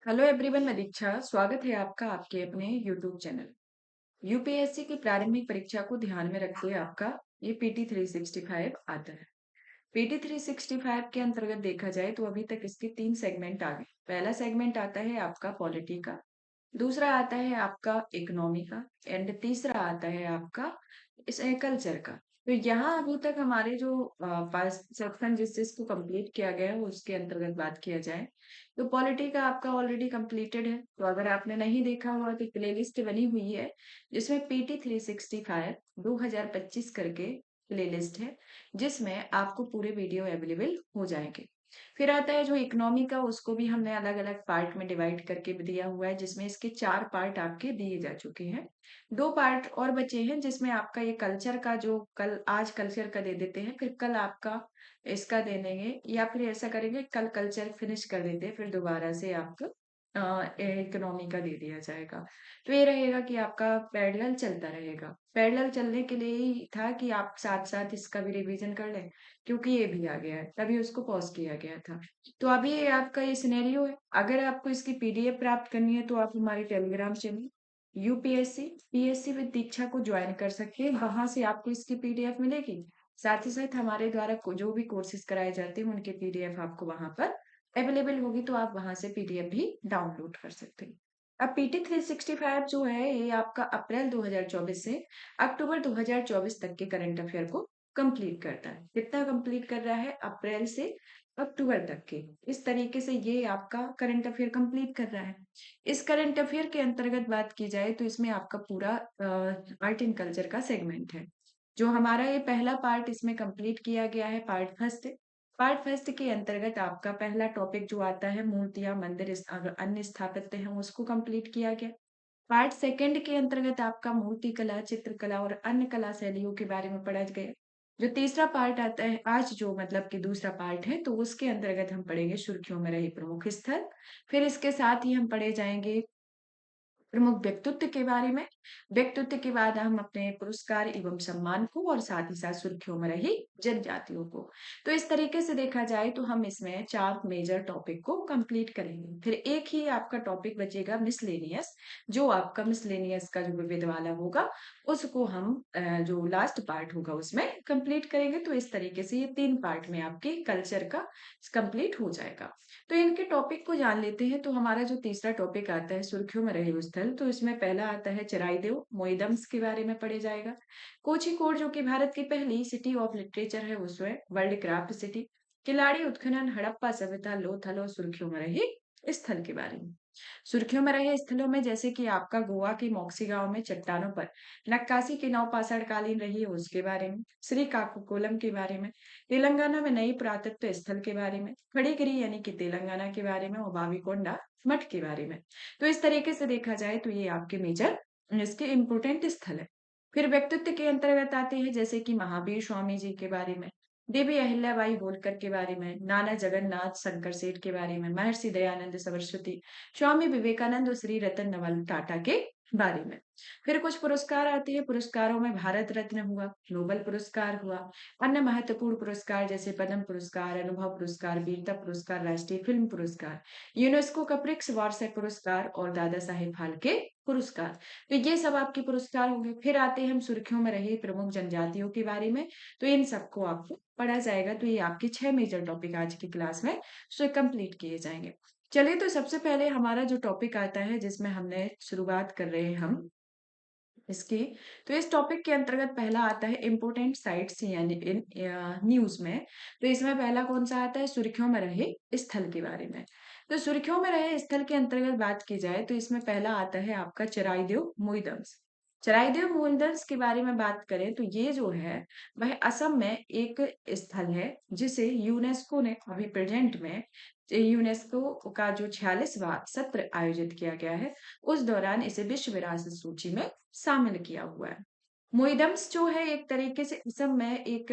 Hello everyone, मैं दीक्षा। स्वागत है आपका आपके अपने यूट्यूब चैनल। यूपीएससी की प्रारंभिक परीक्षा को ध्यान में रखते हुए आपका ये पीटी 365 आता है। पीटी 365 के अंतर्गत देखा जाए तो अभी तक इसके 3 सेगमेंट आ गए। पहला सेगमेंट आता है आपका पॉलिटी का, दूसरा आता है आपका इकोनॉमी का एंड तीसरा आता है आपका इस कल्चर का। तो यहाँ अभी तक हमारे जो फर्स्ट सेक्शन जिससे इसको कंप्लीट किया गया है उसके अंतर्गत बात किया जाए तो पॉलिटी का आपका ऑलरेडी कंप्लीटेड है। तो अगर आपने नहीं देखा हुआ तो प्लेलिस्ट बनी हुई है जिसमें पीटी 365 2025 करके प्लेलिस्ट है, जिसमें आपको पूरे वीडियो अवेलेबल हो जाएंगे। फिर आता है जो इकोनॉमी का, उसको भी हमने अलग अलग पार्ट में डिवाइड करके भी दिया हुआ है, जिसमें इसके 4 पार्ट आपके दिए जा चुके हैं। 2 पार्ट और बचे हैं जिसमें आपका ये कल्चर का, जो कल आज कल्चर का दे देते हैं, फिर कल आपका इसका दे देंगे, या फिर ऐसा करेंगे कल कल्चर फिनिश कर देते हैं, फिर दोबारा से आपका इकोनॉमी का दे दिया जाएगा। तो ये रहेगा कि आपका पैरेलल चलता रहेगा। पैरेलल चलने के लिए ही था कि आप साथ साथ इसका भी रिवीजन कर लें, क्योंकि ये भी आ गया है, तभी उसको पॉज किया गया था। तो अभी ये आपका ये सिनेरियो है। अगर आपको इसकी पीडीएफ प्राप्त करनी है तो आप हमारे Telegram channel UPSC PSC with Diksha को ज्वाइन कर सकते हैं। वहां से आपको इसकी पीडीएफ मिलेगी। साथ ही साथ हमारे द्वारा जो भी कोर्सेज कराए जाते हैं उनके पीडीएफ आपको वहां पर अवेलेबल होगी, तो आप वहां से पीडीएफ भी डाउनलोड कर सकते हैं। अब पीटी 365 जो है ये आपका अप्रैल 2024 से अक्टूबर 2024 तक के करंट अफेयर को कंप्लीट करता है। कितना कंप्लीट कर रहा है? अप्रैल से अक्टूबर तक के। इस तरीके से ये आपका करंट अफेयर कंप्लीट कर रहा है। इस करंट अफेयर के अंतर्गत बात की जाए तो इसमें आपका पूरा आर्ट एंड कल्चर का सेगमेंट है। जो हमारा ये पहला पार्ट इसमें कंप्लीट किया गया है, पार्ट फर्स्ट। पार्ट फर्स्ट के अंतर्गत आपका पहला टॉपिक जो आता है मूर्तियां, मंदिर, अन्य स्थापत्य हैं, उसको कंप्लीट किया गया। पार्ट सेकंड के अंतर्गत आपका मूर्ति कला, चित्रकला और अन्य कला शैलियों के बारे में पढ़ा गया। जो तीसरा पार्ट आता है आज, जो मतलब कि दूसरा पार्ट है, तो उसके अंतर्गत हम पढ़ेंगे सुर्खियों में रहे प्रमुख स्थल। फिर इसके साथ ही हम पढ़े जाएंगे प्रमुख व्यक्तित्व के बारे में। व्यक्तित्व के बाद हम अपने पुरस्कार एवं सम्मान को, और साथ ही साथ सुर्खियों में रही जनजातियों को। तो इस तरीके से देखा जाए तो हम इसमें 4 मेजर टॉपिक को कंप्लीट करेंगे। फिर एक ही आपका टॉपिक बचेगा मिसलेनियस। जो आपका मिसलेनियस का जो विविध वाला होगा उसको हम जो लास्ट पार्ट होगा उसमें कंप्लीट करेंगे। तो इस तरीके से ये 3 पार्ट में आपके कल्चर का कंप्लीट हो जाएगा। तो इनके टॉपिक को जान लेते हैं। तो हमारा जो तीसरा टॉपिक आता है सुर्खियों में रहे स्थल, तो इसमें पहला आता है चराइदेव मोइदम्स के बारे में पढ़े जाएगा। कोझिकोड जो कि भारत की पहली सिटी ऑफ लिटरेचर है, उसमें वर्ल्ड क्राफ्ट सिटी। किलाड़ी उत्खनन, हड़प्पा सभ्यता, लोथल और सुर्खियों में रहे स्थल के बारे में। सुर्खियों में रहे स्थलों में जैसे कि आपका गोवा के मोक्सी गांव में चट्टानों पर नक्काशी की नवपाषाण कालीन रही है, उसके बारे में। श्री काकुकोलम के बारे में। तेलंगाना में नई पुरातत्व स्थल के बारे में। खड़ीगिरी यानी कि तेलंगाना के बारे में, और बाविकोंडा मठ के बारे में। तो इस तरीके से देखा जाए तो ये आपके मेजर इसके इम्पोर्टेंट स्थल है। फिर व्यक्तित्व के अंतर्गत आते हैं जैसे कि महावीर स्वामी जी के बारे में, देवी अहिल्याबाई होलकर के बारे में, नाना जगन्नाथ शंकर सेठ के बारे में, महर्षि दयानंद सरस्वती, स्वामी विवेकानंद और श्री रतन नवल टाटा के बारे में। फिर कुछ पुरस्कार आते हैं। पुरस्कारों में भारत रत्न हुआ, नोबेल पुरस्कार हुआ, अन्य महत्वपूर्ण पुरस्कार जैसे पद्म पुरस्कार, अनुभव पुरस्कार, वीरता पुरस्कार, राष्ट्रीय फिल्म पुरस्कार, यूनेस्को का प्रिक्स वार्षिक पुरस्कार और दादा साहेब फाल्के पुरस्कार। तो ये सब आपके पुरस्कार होंगे। फिर आते हैं हम सुर्खियों में रहे प्रमुख जनजातियों के बारे में। तो इन सबको आपको पढ़ा जाएगा। तो ये आपके 6 मेजर टॉपिक आज की क्लास में कंप्लीट किए जाएंगे। चलिए, तो सबसे पहले हमारा जो टॉपिक आता है जिसमें हमने शुरुआत कर रहे हैं हम इसकी, तो इस टॉपिक के अंतर्गत पहला आता है इम्पोर्टेंट साइट्स यानी इन न्यूज में। तो इसमें पहला कौन सा आता है? सुर्खियों में रहे स्थल के बारे में। तो सुर्खियों में रहे स्थल के अंतर्गत बात की जाए तो इसमें पहला आता है आपका चराइदेव मोइदम्स। चराइदेव मोइदम्स के बारे में बात करें तो ये जो है वह असम में एक स्थल है, जिसे यूनेस्को ने अभी प्रेजेंट में, यूनेस्को का जो 46वां सत्र आयोजित किया गया है उस दौरान इसे विश्व विरासत सूची में शामिल किया हुआ है। मोइदम्स जो है एक तरीके से असम में एक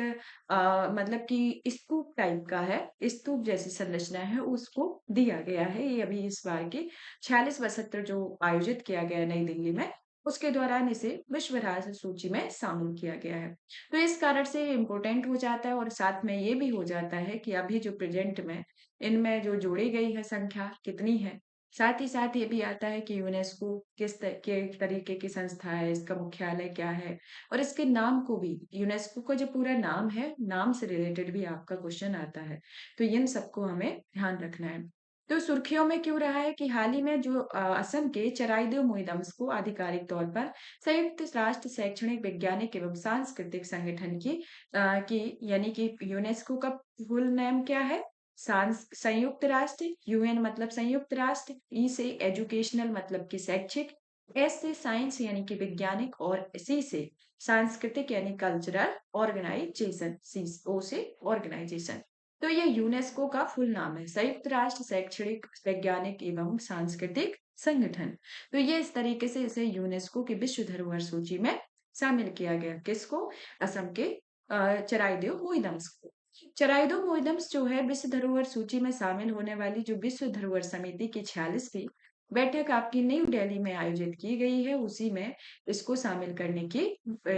मतलब कि स्तूप टाइप का है, स्तूप जैसी संरचना है, उसको दिया गया है। ये अभी इस बार की 46वां सत्र जो आयोजित किया गया है नई दिल्ली में, उसके दौरान इसे विश्व विरासत सूची में शामिल किया गया है। तो इस कारण से इम्पोर्टेंट हो जाता है, और साथ में ये भी हो जाता है कि अभी जो प्रेजेंट में इनमें जो जोड़ी गई है संख्या कितनी है, साथ ही साथ ये भी आता है कि यूनेस्को के तरीके की संस्था है, इसका मुख्यालय क्या है और इसके नाम को भी, यूनेस्को का जो पूरा नाम है, नाम से रिलेटेड भी आपका क्वेश्चन आता है। तो इन सबको हमें ध्यान रखना है। तो सुर्खियों में क्यों रहा है कि हाल ही में जो असम के चराइदेव मुइदम्स को आधिकारिक तौर पर संयुक्त राष्ट्र शैक्षणिक, वैज्ञानिक एवं सांस्कृतिक संगठन की यानी कि यूनेस्को का फुल नेम क्या है? संयुक्त राष्ट्र, यूएन मतलब संयुक्त राष्ट्र, ई से एजुकेशनल मतलब कि शैक्षिक, एस से साइंस यानी कि वैज्ञानिक और सी से सांस्कृतिक यानी कल्चरल ऑर्गेनाइजेशन, सी ओ से ऑर्गेनाइजेशन। तो ये यूनेस्को का फुल नाम है, संयुक्त राष्ट्र शैक्षणिक, वैज्ञानिक एवं सांस्कृतिक संगठन। तो ये इस तरीके से इसे यूनेस्को की विश्व धरोहर सूची में शामिल किया गया। किसको? असम के चराइदेव मुइदम्स को। चराइदो मुइदम्स जो है विश्व धरोहर सूची में शामिल होने वाली जो विश्व धरोहर समिति की 46वीं बैठक आपकी नई दिल्ली में आयोजित की गई है, उसी में इसको शामिल करने की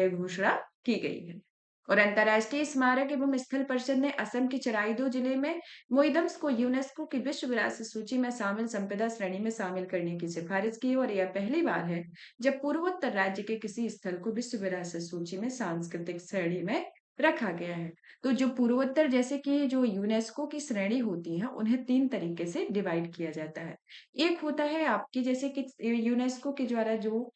घोषणा की गई है। और अंतर्राष्ट्रीय स्मारक एवं स्थल परिषद ने असम के चराइदो जिले में मुइदम्स को यूनेस्को की विश्व विरासत सूची में शामिल संपदा श्रेणी में शामिल करने की सिफारिश की और यह पहली बार है जब पूर्वोत्तर राज्य के किसी स्थल को विश्व विरासत सूची में सांस्कृतिक श्रेणी में रखा गया है। तो जो पूर्वोत्तर जैसे कि जो यूनेस्को की श्रेणी होती है, उन्हें 3 तरीके से डिवाइड किया जाता है। एक होता है आपकी जैसे कि यूनेस्को के द्वारा जो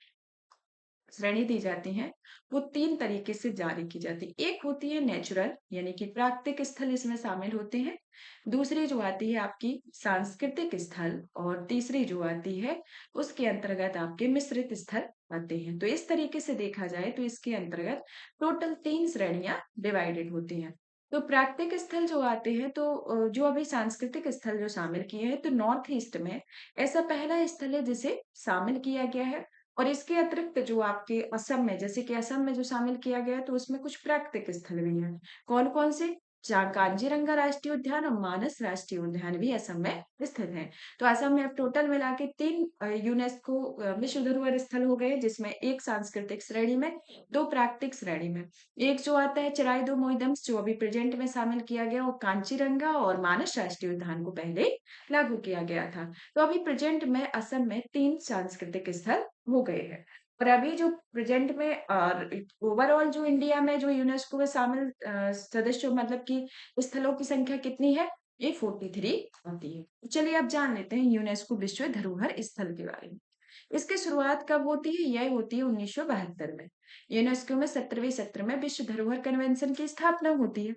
श्रेणी दी जाती हैं, वो 3 तरीके से जारी की जाती है। एक होती है नेचुरल यानी कि प्राकृतिक स्थल इसमें शामिल होते हैं। दूसरी जो आती है आपकी सांस्कृतिक स्थल और तीसरी जो आती है उसके अंतर्गत आपके मिश्रित स्थल आते हैं। तो इस तरीके से देखा जाए तो इसके अंतर्गत टोटल 3 श्रेणियां डिवाइडेड होती हैं। तो प्राकृतिक स्थल जो आते हैं तो जो अभी सांस्कृतिक स्थल जो शामिल किए हैं तो नॉर्थ ईस्ट में ऐसा पहला स्थल है जिसे शामिल किया गया है। और इसके अतिरिक्त जो आपके असम में जैसे कि असम में जो शामिल किया गया है तो उसमें कुछ प्राकृतिक स्थल भी हैं। कौन कौन से? कांजीरंगा राष्ट्रीय उद्यान और मानस राष्ट्रीय उद्यान भी असम में स्थित हैं। तो असम में अब टोटल मिला के 3 यूनेस्को विश्व धरोहर स्थल हो गए, जिसमें एक सांस्कृतिक श्रेणी में, 2 प्राकृतिक श्रेणी में। एक जो आता है चराइदो मोइदम्स जो अभी प्रेजेंट में शामिल किया गया, वो कांचीरंगा और मानस राष्ट्रीय उद्यान को पहले लागू किया गया था। तो अभी प्रेजेंट में असम में 3 सांस्कृतिक स्थल हो गए हैं। और अभी जो प्रेजेंट में और ओवरऑल जो इंडिया में जो यूनेस्को में शामिल सदस्य मतलब कि स्थलों की संख्या कितनी है? ये 43 आती है। चलिए अब जान लेते हैं यूनेस्को विश्व धरोहर स्थल के बारे में। इसकी शुरुआत कब होती है? यह होती है 1972 में। यूनेस्को में 17वें सत्र में विश्व धरोहर कन्वेंशन की स्थापना होती है।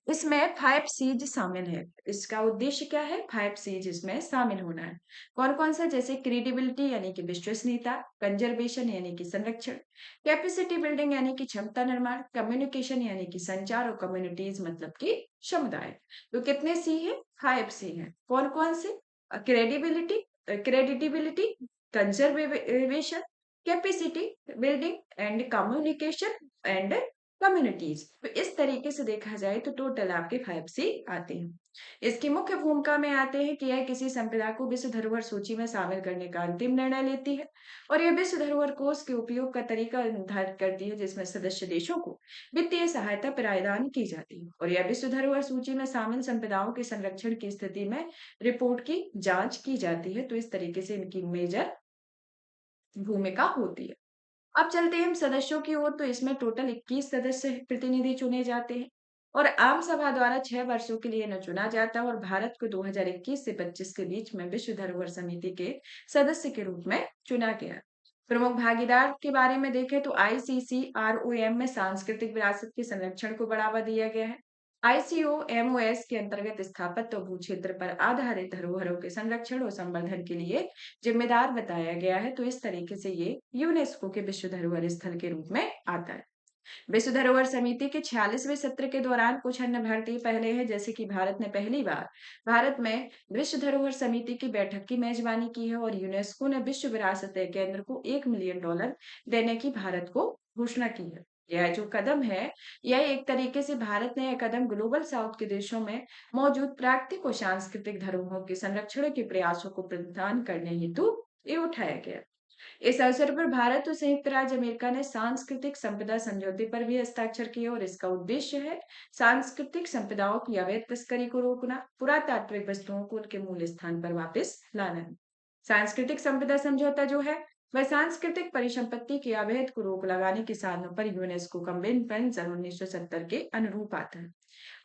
इसमें 5 सीज शामिल है। इसका उद्देश्य क्या है? 5 सीज इसमें शामिल होना है। कौन कौन सा? जैसे क्रेडिबिलिटी यानी कि विश्वसनीयता, कंजर्वेशन यानी कि संरक्षण, कैपेसिटी बिल्डिंग यानी कि क्षमता निर्माण, कम्युनिकेशन यानी कि संचार और कम्युनिटीज मतलब कि समुदाय। तो कितने सी है? 5 सी है। कौन कौन से? Credibility, credibility, conservation, capacity building and communication and communities. तो इस तरीके से देखा जाए तो टोटल आपके 5 सी आते हैं। इसकी मुख्य भूमिका में आते हैं कि यह किसी संप्रदाय को विश्व धरोहर सूची में शामिल करने का अंतिम निर्णय लेती है और यह विश्व धरोहर कोष के उपयोग का तरीका निर्धारित करती है, जिसमें सदस्य देशों को वित्तीय सहायता प्रदान की जाती है और यह विश्व धरोहर सूची में शामिल संप्रदायों के संरक्षण की स्थिति में रिपोर्ट की जांच की जाती है। तो इस तरीके से इनकी मेजर भूमिका होती है। अब चलते हैं हम सदस्यों की ओर। तो इसमें टोटल 21 सदस्य प्रतिनिधि चुने जाते हैं और आम सभा द्वारा 6 वर्षों के लिए न चुना जाता है और भारत को 2021 से 25 के बीच में विश्व धरोहर समिति के सदस्य के रूप में चुना गया। प्रमुख भागीदार के बारे में देखें तो ICCROM में सांस्कृतिक विरासत के संरक्षण को बढ़ावा दिया गया है। ICOMOS के अंतर्गत स्थापत्य और भू क्षेत्र पर आधारित धरोहरों के संरक्षण और संवर्धन के लिए जिम्मेदार बताया गया है। तो इस तरीके से ये यूनेस्को के विश्व धरोहर स्थल के रूप में आता है। विश्व धरोहर समिति के 46वें सत्र के दौरान कुछ अन्य भारतीय पहले हैं, जैसे कि भारत ने पहली बार भारत में विश्व धरोहर समिति की बैठक की मेजबानी की है और यूनेस्को ने विश्व विरासत केंद्र को $1 मिलियन देने की भारत को घोषणा की है। यह जो कदम है, यह एक तरीके से भारत ने यह कदम ग्लोबल साउथ के देशों में मौजूद प्राकृतिक और सांस्कृतिक धरोहरों के संरक्षण के प्रयासों को प्रदान करने हेतु ये उठाया गया। इस अवसर पर भारत और संयुक्त राज्य अमेरिका ने सांस्कृतिक संपदा समझौते पर भी हस्ताक्षर किए और इसका उद्देश्य है सांस्कृतिक संपदाओं की अवैध तस्करी को रोकना, पुरातात्विक वस्तुओं को उनके मूल स्थान पर वापस लाना। सांस्कृतिक संपदा समझौता जो है वह सांस्कृतिक परिसंपत्ति की अवैध को रोक लगाने के साधनों पर यूनेस्को कन्वेंशन 1970 के अनुरूप आता है।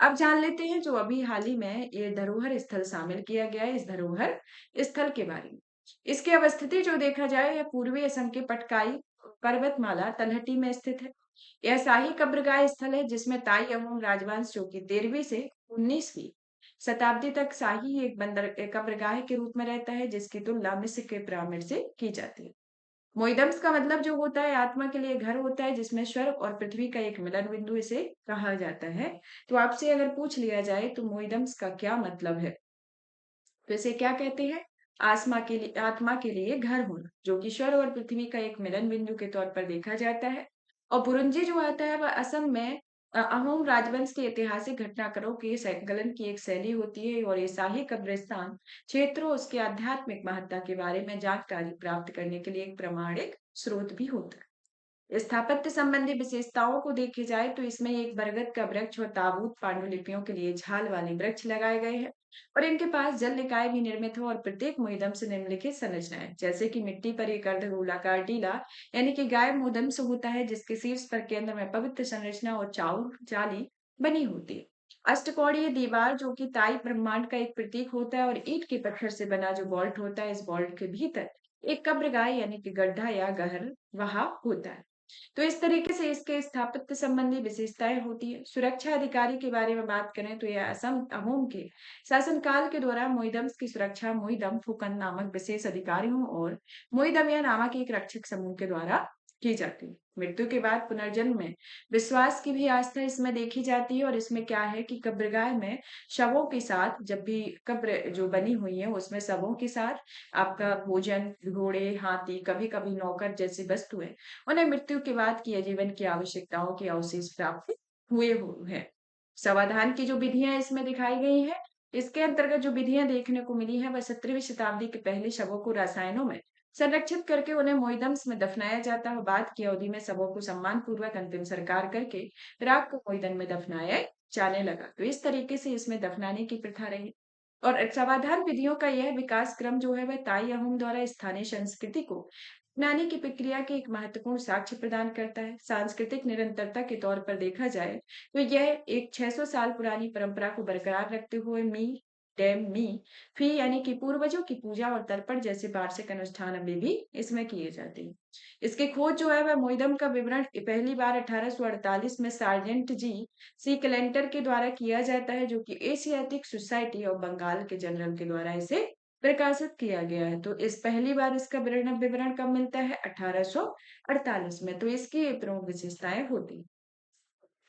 अब जान लेते हैं जो अभी हाल ही में ये धरोहर स्थल शामिल किया गया है इस धरोहर स्थल के बारे में। इसकी अवस्थिति जो देखा जाए यह पूर्वी असम के पटकाई पर्वतमाला तलहटी में स्थित है। यह शाही कब्रगाह स्थल है जिसमें ताई अहोम राजवंश जो कि 13वीं से 19वीं शताब्दी तक शाही एक बंदर कब्रगाह के रूप में रहता है जिसकी तुलना मिस्र के पिरामिड से की जाती है। मोइदम्स का मतलब जो होता है आत्मा के लिए घर होता है जिसमें स्वर्ग और पृथ्वी का एक मिलन बिंदु इसे कहा जाता है। तो आपसे अगर पूछ लिया जाए तो मोइदम्स का क्या मतलब है, तो इसे क्या कहते हैं? आत्मा के लिए घर होना, जो कि स्वर्ग और पृथ्वी का एक मिलन बिंदु के तौर पर देखा जाता है। और बुरुंजी जो आता है वह असम में अहोम राजवंश के ऐतिहासिक घटनाक्रमों के संकलन की एक शैली होती है और ये शाही कब्रिस्तान क्षेत्रों उसके आध्यात्मिक महत्ता के बारे में जानकारी प्राप्त करने के लिए एक प्रामाणिक स्रोत भी होता है। स्थापत्य संबंधी विशेषताओं को देखे जाए तो इसमें एक बरगद का वृक्ष और ताबूत पांडुलिपियों के लिए झाल वाले वृक्ष लगाए गए हैं और इनके पास जल निकाय भी निर्मित हो और प्रत्येक मुहिदम से निम्नलिखित संरचनाएं जैसे कि मिट्टी पर एक अर्धगोलाकार टीला यानी कि गाय मुदम से होता है जिसके शीर्ष पर केंद्र में पवित्र संरचना और चाउर जाली बनी होती है। अष्टकोणीय दीवार जो कि ताई ब्रह्मांड का एक प्रतीक होता है और ईंट के पत्थर से बना जो वॉल्ट होता है इस वॉल्ट के भीतर एक कब्रगाह यानी कि गड्ढा या गहर वहां होता है। तो इस तरीके से इसके स्थापत्य संबंधी विशेषताएं होती है। सुरक्षा अधिकारी के बारे में बात करें तो यह असम अहोम के शासनकाल के दौरान मोइदम्स की सुरक्षा मोइदम फुकन नामक विशेष अधिकारियों और मोइदमिया नामक एक रक्षक समूह के द्वारा की जाती है। मृत्यु के बाद पुनर्जन्म में विश्वास की भी आस्था इसमें देखी जाती है और इसमें क्या है कि कब्रगाह में शवों के साथ जब भी कब्र जो बनी हुई है उसमें शवों के साथ आपका भोजन, घोड़े, हाथी, कभी कभी नौकर जैसी वस्तुएं उन्हें मृत्यु के बाद की आजीवन की आवश्यकताओं के अवशेष प्राप्त हुए हैं। समाधान की जो विधियां इसमें दिखाई गई है, इसके अंतर्गत जो विधियां देखने को मिली है वह 17वीं शताब्दी के पहले शवों को रसायनों में संरक्षित करके उन्हें मोइदम्स में दफनाया जाता है। बाद की अवधि में शवों को सम्मान पूर्वक अंतिम संस्कार करके राख को मोइदन में दफनाया जाने लगा। तो इस तरीके से इसमें दफनाने की प्रथा रही और समाधान विधियों का यह विकास क्रम जो है वह ताई अहोम द्वारा स्थानीय संस्कृति को अपनाने की प्रक्रिया के एक महत्वपूर्ण साक्ष्य प्रदान करता है। सांस्कृतिक निरंतरता के तौर पर देखा जाए तो यह एक 600 साल पुरानी परंपरा को बरकरार रखते हुए मी डैम मी फी यानी कि पूर्वजों की पूजा और तर्पण जैसे वार्षिक अनुष्ठान अभी भी इसमें किए जाते हैं। इसकी खोज जो है वह मोइदम का विवरण पहली बार 1848 में सार्जेंट जी सी कैलेंडर के द्वारा किया जाता है जो कि एशियाटिक सोसाइटी ऑफ बंगाल के जनरल के द्वारा इसे प्रकाशित किया गया है। तो इस पहली बार इसका विवरण विवरण कब मिलता है? 1848 में। तो इसकी ये प्रमुख विशेषताएं होती हैं।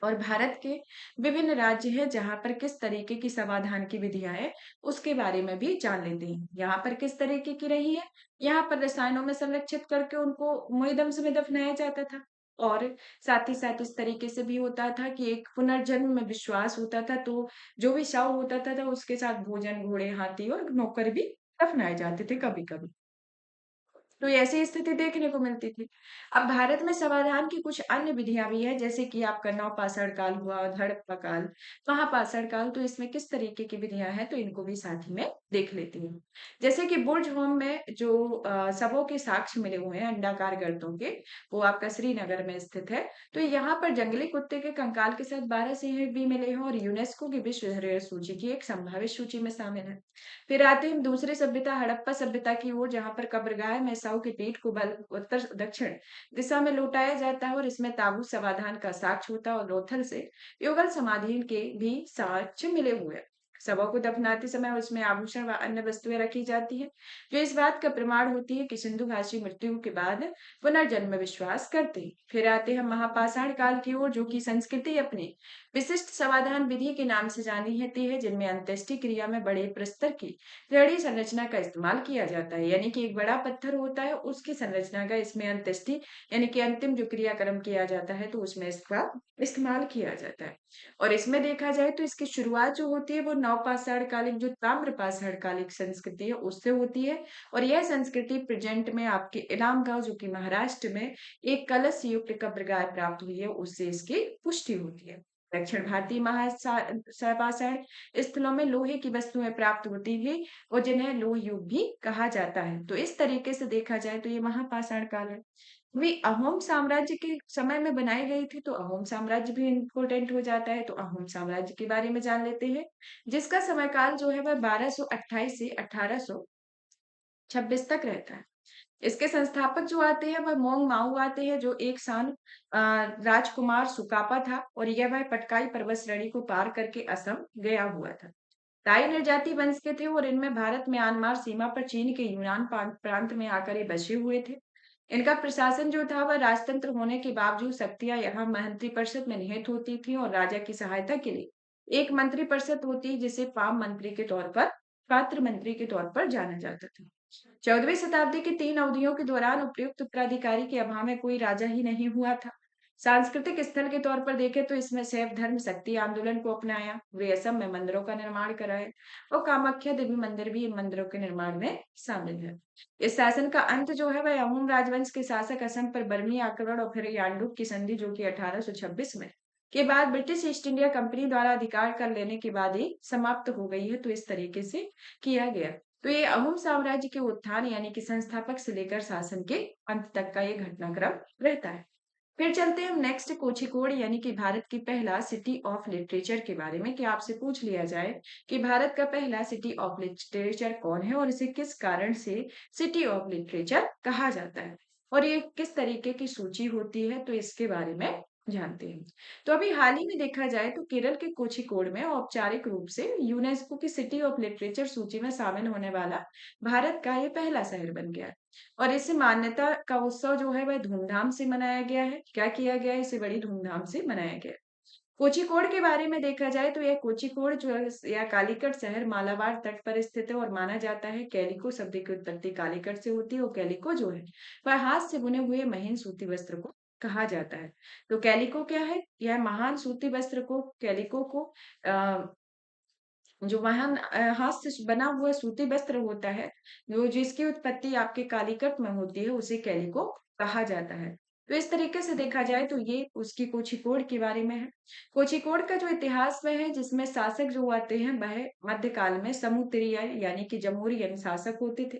और भारत के विभिन्न राज्य हैं जहां पर किस तरीके की समाधान की विधियां हैं उसके बारे में भी जान लेते हैं। यहाँ पर किस तरीके की रही है? यहाँ पर रसायनों में संरक्षित करके उनको मुएदम्स में दफनाया जाता था और साथ ही साथ इस तरीके से भी होता था कि एक पुनर्जन्म में विश्वास होता था। तो जो भी शव होता था उसके साथ भोजन, घोड़े, हाथी और नौकर भी दफनाए जाते थे कभी कभी। तो ऐसी स्थिति देखने को मिलती थी। अब भारत में समाधान की कुछ अन्य विधियां भी हैं जैसे कि आपका नवपाषाण काल हुआ, हड़प्पा काल, महापाषाण काल। तो इसमें किस तरीके की विधियां हैं तो इनको भी साथ ही में देख लेती हूँ। जैसे कि बुर्ज होम में जो शवों के साक्ष्य मिले हुए हैं अंडाकार गर्तों के, वो आपका श्रीनगर में स्थित है। तो यहाँ पर जंगली कुत्ते के कंकाल के साथ 12 सिंह भी मिले हैं और यूनेस्को की विश्व धरोहर सूची की एक संभावित सूची में शामिल है। फिर आते हैं हम दूसरी सभ्यता हड़प्पा सभ्यता की ओर जहां पर कब्रगाह में शव की पीठ को बल उत्तर दक्षिण दिशा में लौटाया जाता है और इसमें ताबूत समाधान का साक्ष्य होता है और लोथल से युगल समाधि के भी साक्ष्य मिले हुए हैं। शवों को दफनाते समय उसमें आभूषण व अन्य वस्तुएं रखी जाती है जो इस बात का प्रमाण होती है कि सिंधु घाटी मृत्यु के बाद पुनर्जन्म में विश्वास करते हैं। फिर आते हैं महापाषाण काल की ओर जो कि संस्कृति अपनी विशिष्ट समाधान विधि के नाम से जानी जाती है जिनमें अंत्येष्टि क्रिया में बड़े प्रस्तर की दृढ़ संरचना का इस्तेमाल किया जाता है यानी कि एक बड़ा पत्थर होता है उसकी संरचना का इसमें अंत्येष्टि यानी कि अंतिम जो क्रियाक्रम किया जाता है तो उसमें इसका इस्तेमाल किया जाता है। और इसमें देखा जाए तो इसकी शुरुआत जो होती है वो नवपाषाण कालिक जो ताम्रपाषाण कालिक संस्कृति है उससे होती है और यह संस्कृति प्रेजेंट में आपके इलाम गांव जो कि महाराष्ट्र में एक कलश युक्त कब्रगाह प्राप्त हुई है उससे इसकी पुष्टि होती है। दक्षिण भारतीय महासागर स्थलों में लोहे की वस्तुएं प्राप्त होती थी और जिन्हें लोह युग भी कहा जाता है। तो इस तरीके से देखा जाए तो ये महापाषाण काल है। वे अहोम साम्राज्य के समय में बनाई गई थी, तो अहोम साम्राज्य भी इम्पोर्टेंट हो जाता है। तो अहोम साम्राज्य के बारे में जान लेते हैं, जिसका समयकाल जो है वह 1228 से 1826 तक रहता है। इसके संस्थापक जो आते हैं वह मोंग माऊ आते हैं, जो एक सान राजकुमार सुकापा था और यह वह पटकाई पर्वत श्रेणी को पार करके असम गया हुआ था। ताई निर्जाति वंश के थे और इनमें भारत म्यांमार सीमा पर चीन के यूनान प्रांत में आकर ये बसे हुए थे। इनका प्रशासन जो था वह राजतंत्र होने के बावजूद शक्तियां यहाँ मंत्री परिषद में निहित होती थी और राजा की सहायता के लिए एक मंत्री परिषद होती जिसे पाम मंत्री के तौर पर पात्र मंत्री के तौर पर जाना जाता था। 14वीं शताब्दी की 3 अवधियों के दौरान उपयुक्त उत्तराधिकारी के अभाव में कोई राजा ही नहीं हुआ था। सांस्कृतिक स्थल के तौर पर देखें तो इसमें शैव धर्म शक्ति आंदोलन को अपनाया, वे असम में मंदिरों का निर्माण कराए और कामाख्या देवी मंदिर भी इन मंदिरों के निर्माण में शामिल है। इस शासन का अंत जो है वह अहोम राजवंश के शासक असम पर बर्मी आक्रमण और फिर यांडूक की संधि जो कि 1826 में के बाद ब्रिटिश ईस्ट इंडिया कंपनी द्वारा अधिकार कर लेने के बाद ही समाप्त हो गई है। तो इस तरीके से किया गया। तो ये अहोम साम्राज्य के उत्थान यानी कि संस्थापक से लेकर शासन के अंत तक का ये घटनाक्रम रहता है। फिर चलते हैं हम नेक्स्ट कोझिकोड यानी कि भारत की पहला सिटी ऑफ लिटरेचर के बारे में, कि आपसे पूछ लिया जाए कि भारत का पहला सिटी ऑफ लिटरेचर कौन है और इसे किस कारण से सिटी ऑफ लिटरेचर कहा जाता है और ये किस तरीके की सूची होती है, तो इसके बारे में जानते हैं। तो अभी हाल ही में देखा जाए तो केरल के कोझिकोड में औपचारिक रूप से यूनेस्को की सिटी ऑफ लिटरेचर सूची में शामिल होने वाला भारत का ये पहला शहर बन गया है। और इसे मान्यता का उत्सव जो है वह धूमधाम से मनाया गया है। क्या किया गया है? इसे बड़ी धूमधाम से मनाया गया है। कोझिकोड के बारे में देखा जाए तो यह कोझिकोड जो है या कालीकट शहर मालाबार तट पर स्थित है और माना जाता है कैलिको शब्द की उत्पत्ति कालीकट से होती है और कैलिको जो है वह हाथ से बुने हुए महीन सूती वस्त्र को कहा जाता है। तो कैलिको क्या है? यह महान सूती वस्त्र को कैलिको को जो महान हाथ से बना हुआ सूती वस्त्र होता है, जो जिसकी उत्पत्ति आपके कालीकट में होती है, उसे कैलिको कहा जाता है। तो इस तरीके से देखा जाए तो ये उसकी कोझिकोड के बारे में है। कोझिकोड का जो इतिहास वह है जिसमें शासक जो आते हैं वह मध्यकाल में समुद्रीय यानी कि जमहूरियन शासक होते थे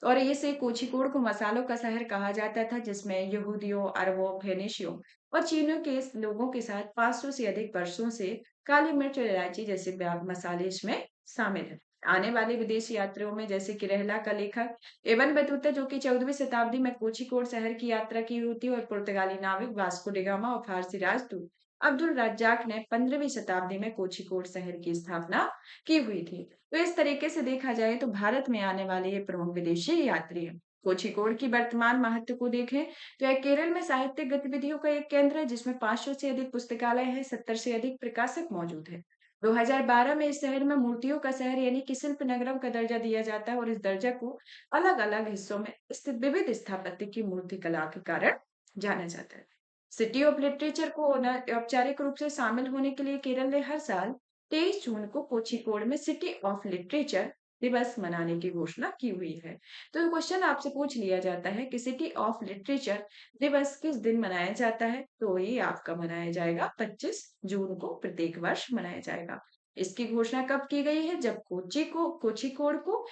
और इसे कोझिकोड को मसालों का शहर कहा जाता था, जिसमें यहूदियों, अरबों, फेनिशियों और चीनियों के लोगों के साथ 500 से अधिक वर्षों से काली मिर्च और इलायची जैसे मसाले इसमें शामिल है। आने वाले विदेशी यात्रियों में जैसे कि रहला का लेखक एबन बतूता जो कि 14वीं शताब्दी में कोझिकोड शहर की यात्रा की हुई थी और पुर्तगाली नाविक वास्को डी गामा और फारसी राजदूत अब्दुल रज्जाक ने 15वीं शताब्दी में कोझिकोड शहर की स्थापना की हुई थी। तो इस तरीके से देखा जाए तो भारत में आने वाले ये प्रमुख विदेशी यात्री हैं। कोझिकोड की वर्तमान महत्व को देखें तो यह केरल में साहित्यिक गतिविधियों का एक केंद्र है जिसमें 500 से अधिक पुस्तकालय है, 70 से अधिक प्रकाशक मौजूद है। 2012 में इस शहर में मूर्तियों का शहर यानी कि शिल्प नगरम का दर्जा दिया जाता है और इस दर्जा को अलग अलग हिस्सों में स्थित विविध स्थापत्य की मूर्ति कला के कारण जाना जाता है। सिटी ऑफ लिटरेचर को औपचारिक रूप से शामिल होने के लिए केरल ने हर साल 23 जून को कोझिकोड में सिटी ऑफ लिटरेचर दिवस मनाने की घोषणा की हुई है। तो क्वेश्चन आपसे पूछ लिया जाता है कि सिटी ऑफ लिटरेचर दिवस किस दिन मनाया जाता है, तो ये आपका मनाया जाएगा 25 जून को प्रत्येक वर्ष मनाया जाएगा। इसकी घोषणा कब की गई है? जब कोझिकोड को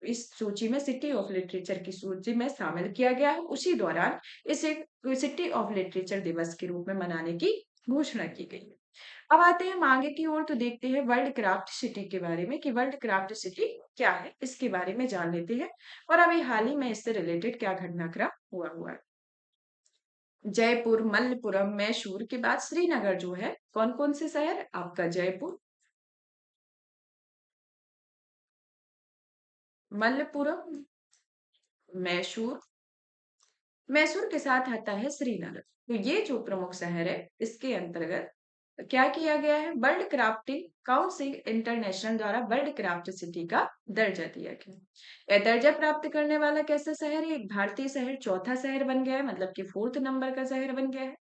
इस सूची में सिटी ऑफ लिटरेचर की सूची में शामिल किया गया है, उसी दौरान इसे सिटी ऑफ लिटरेचर दिवस के रूप में मनाने की घोषणा की गई है। अब आते हैं हम आगे की ओर, तो देखते हैं वर्ल्ड क्राफ्ट सिटी के बारे में कि वर्ल्ड क्राफ्ट सिटी क्या है, इसके बारे में जान लेते हैं और अभी हाल ही में इससे रिलेटेड क्या घटनाक्रम हुआ है। जयपुर, मल्लपुरम, मैसूर के बाद श्रीनगर जो है, कौन कौन से शहर? आपका जयपुर, मल्लपुरम, मैसूर, मैसूर के साथ आता है श्रीनगर। तो ये जो प्रमुख शहर है इसके अंतर्गत क्या किया गया है? वर्ल्ड क्राफ्टिंग काउंसिल इंटरनेशनल द्वारा वर्ल्ड क्राफ्ट सिटी का दर्जा दिया गया। यह दर्जा प्राप्त करने वाला कैसा शहर है? एक भारतीय शहर चौथा शहर बन गया है, मतलब कि 4th नंबर का शहर बन गया है।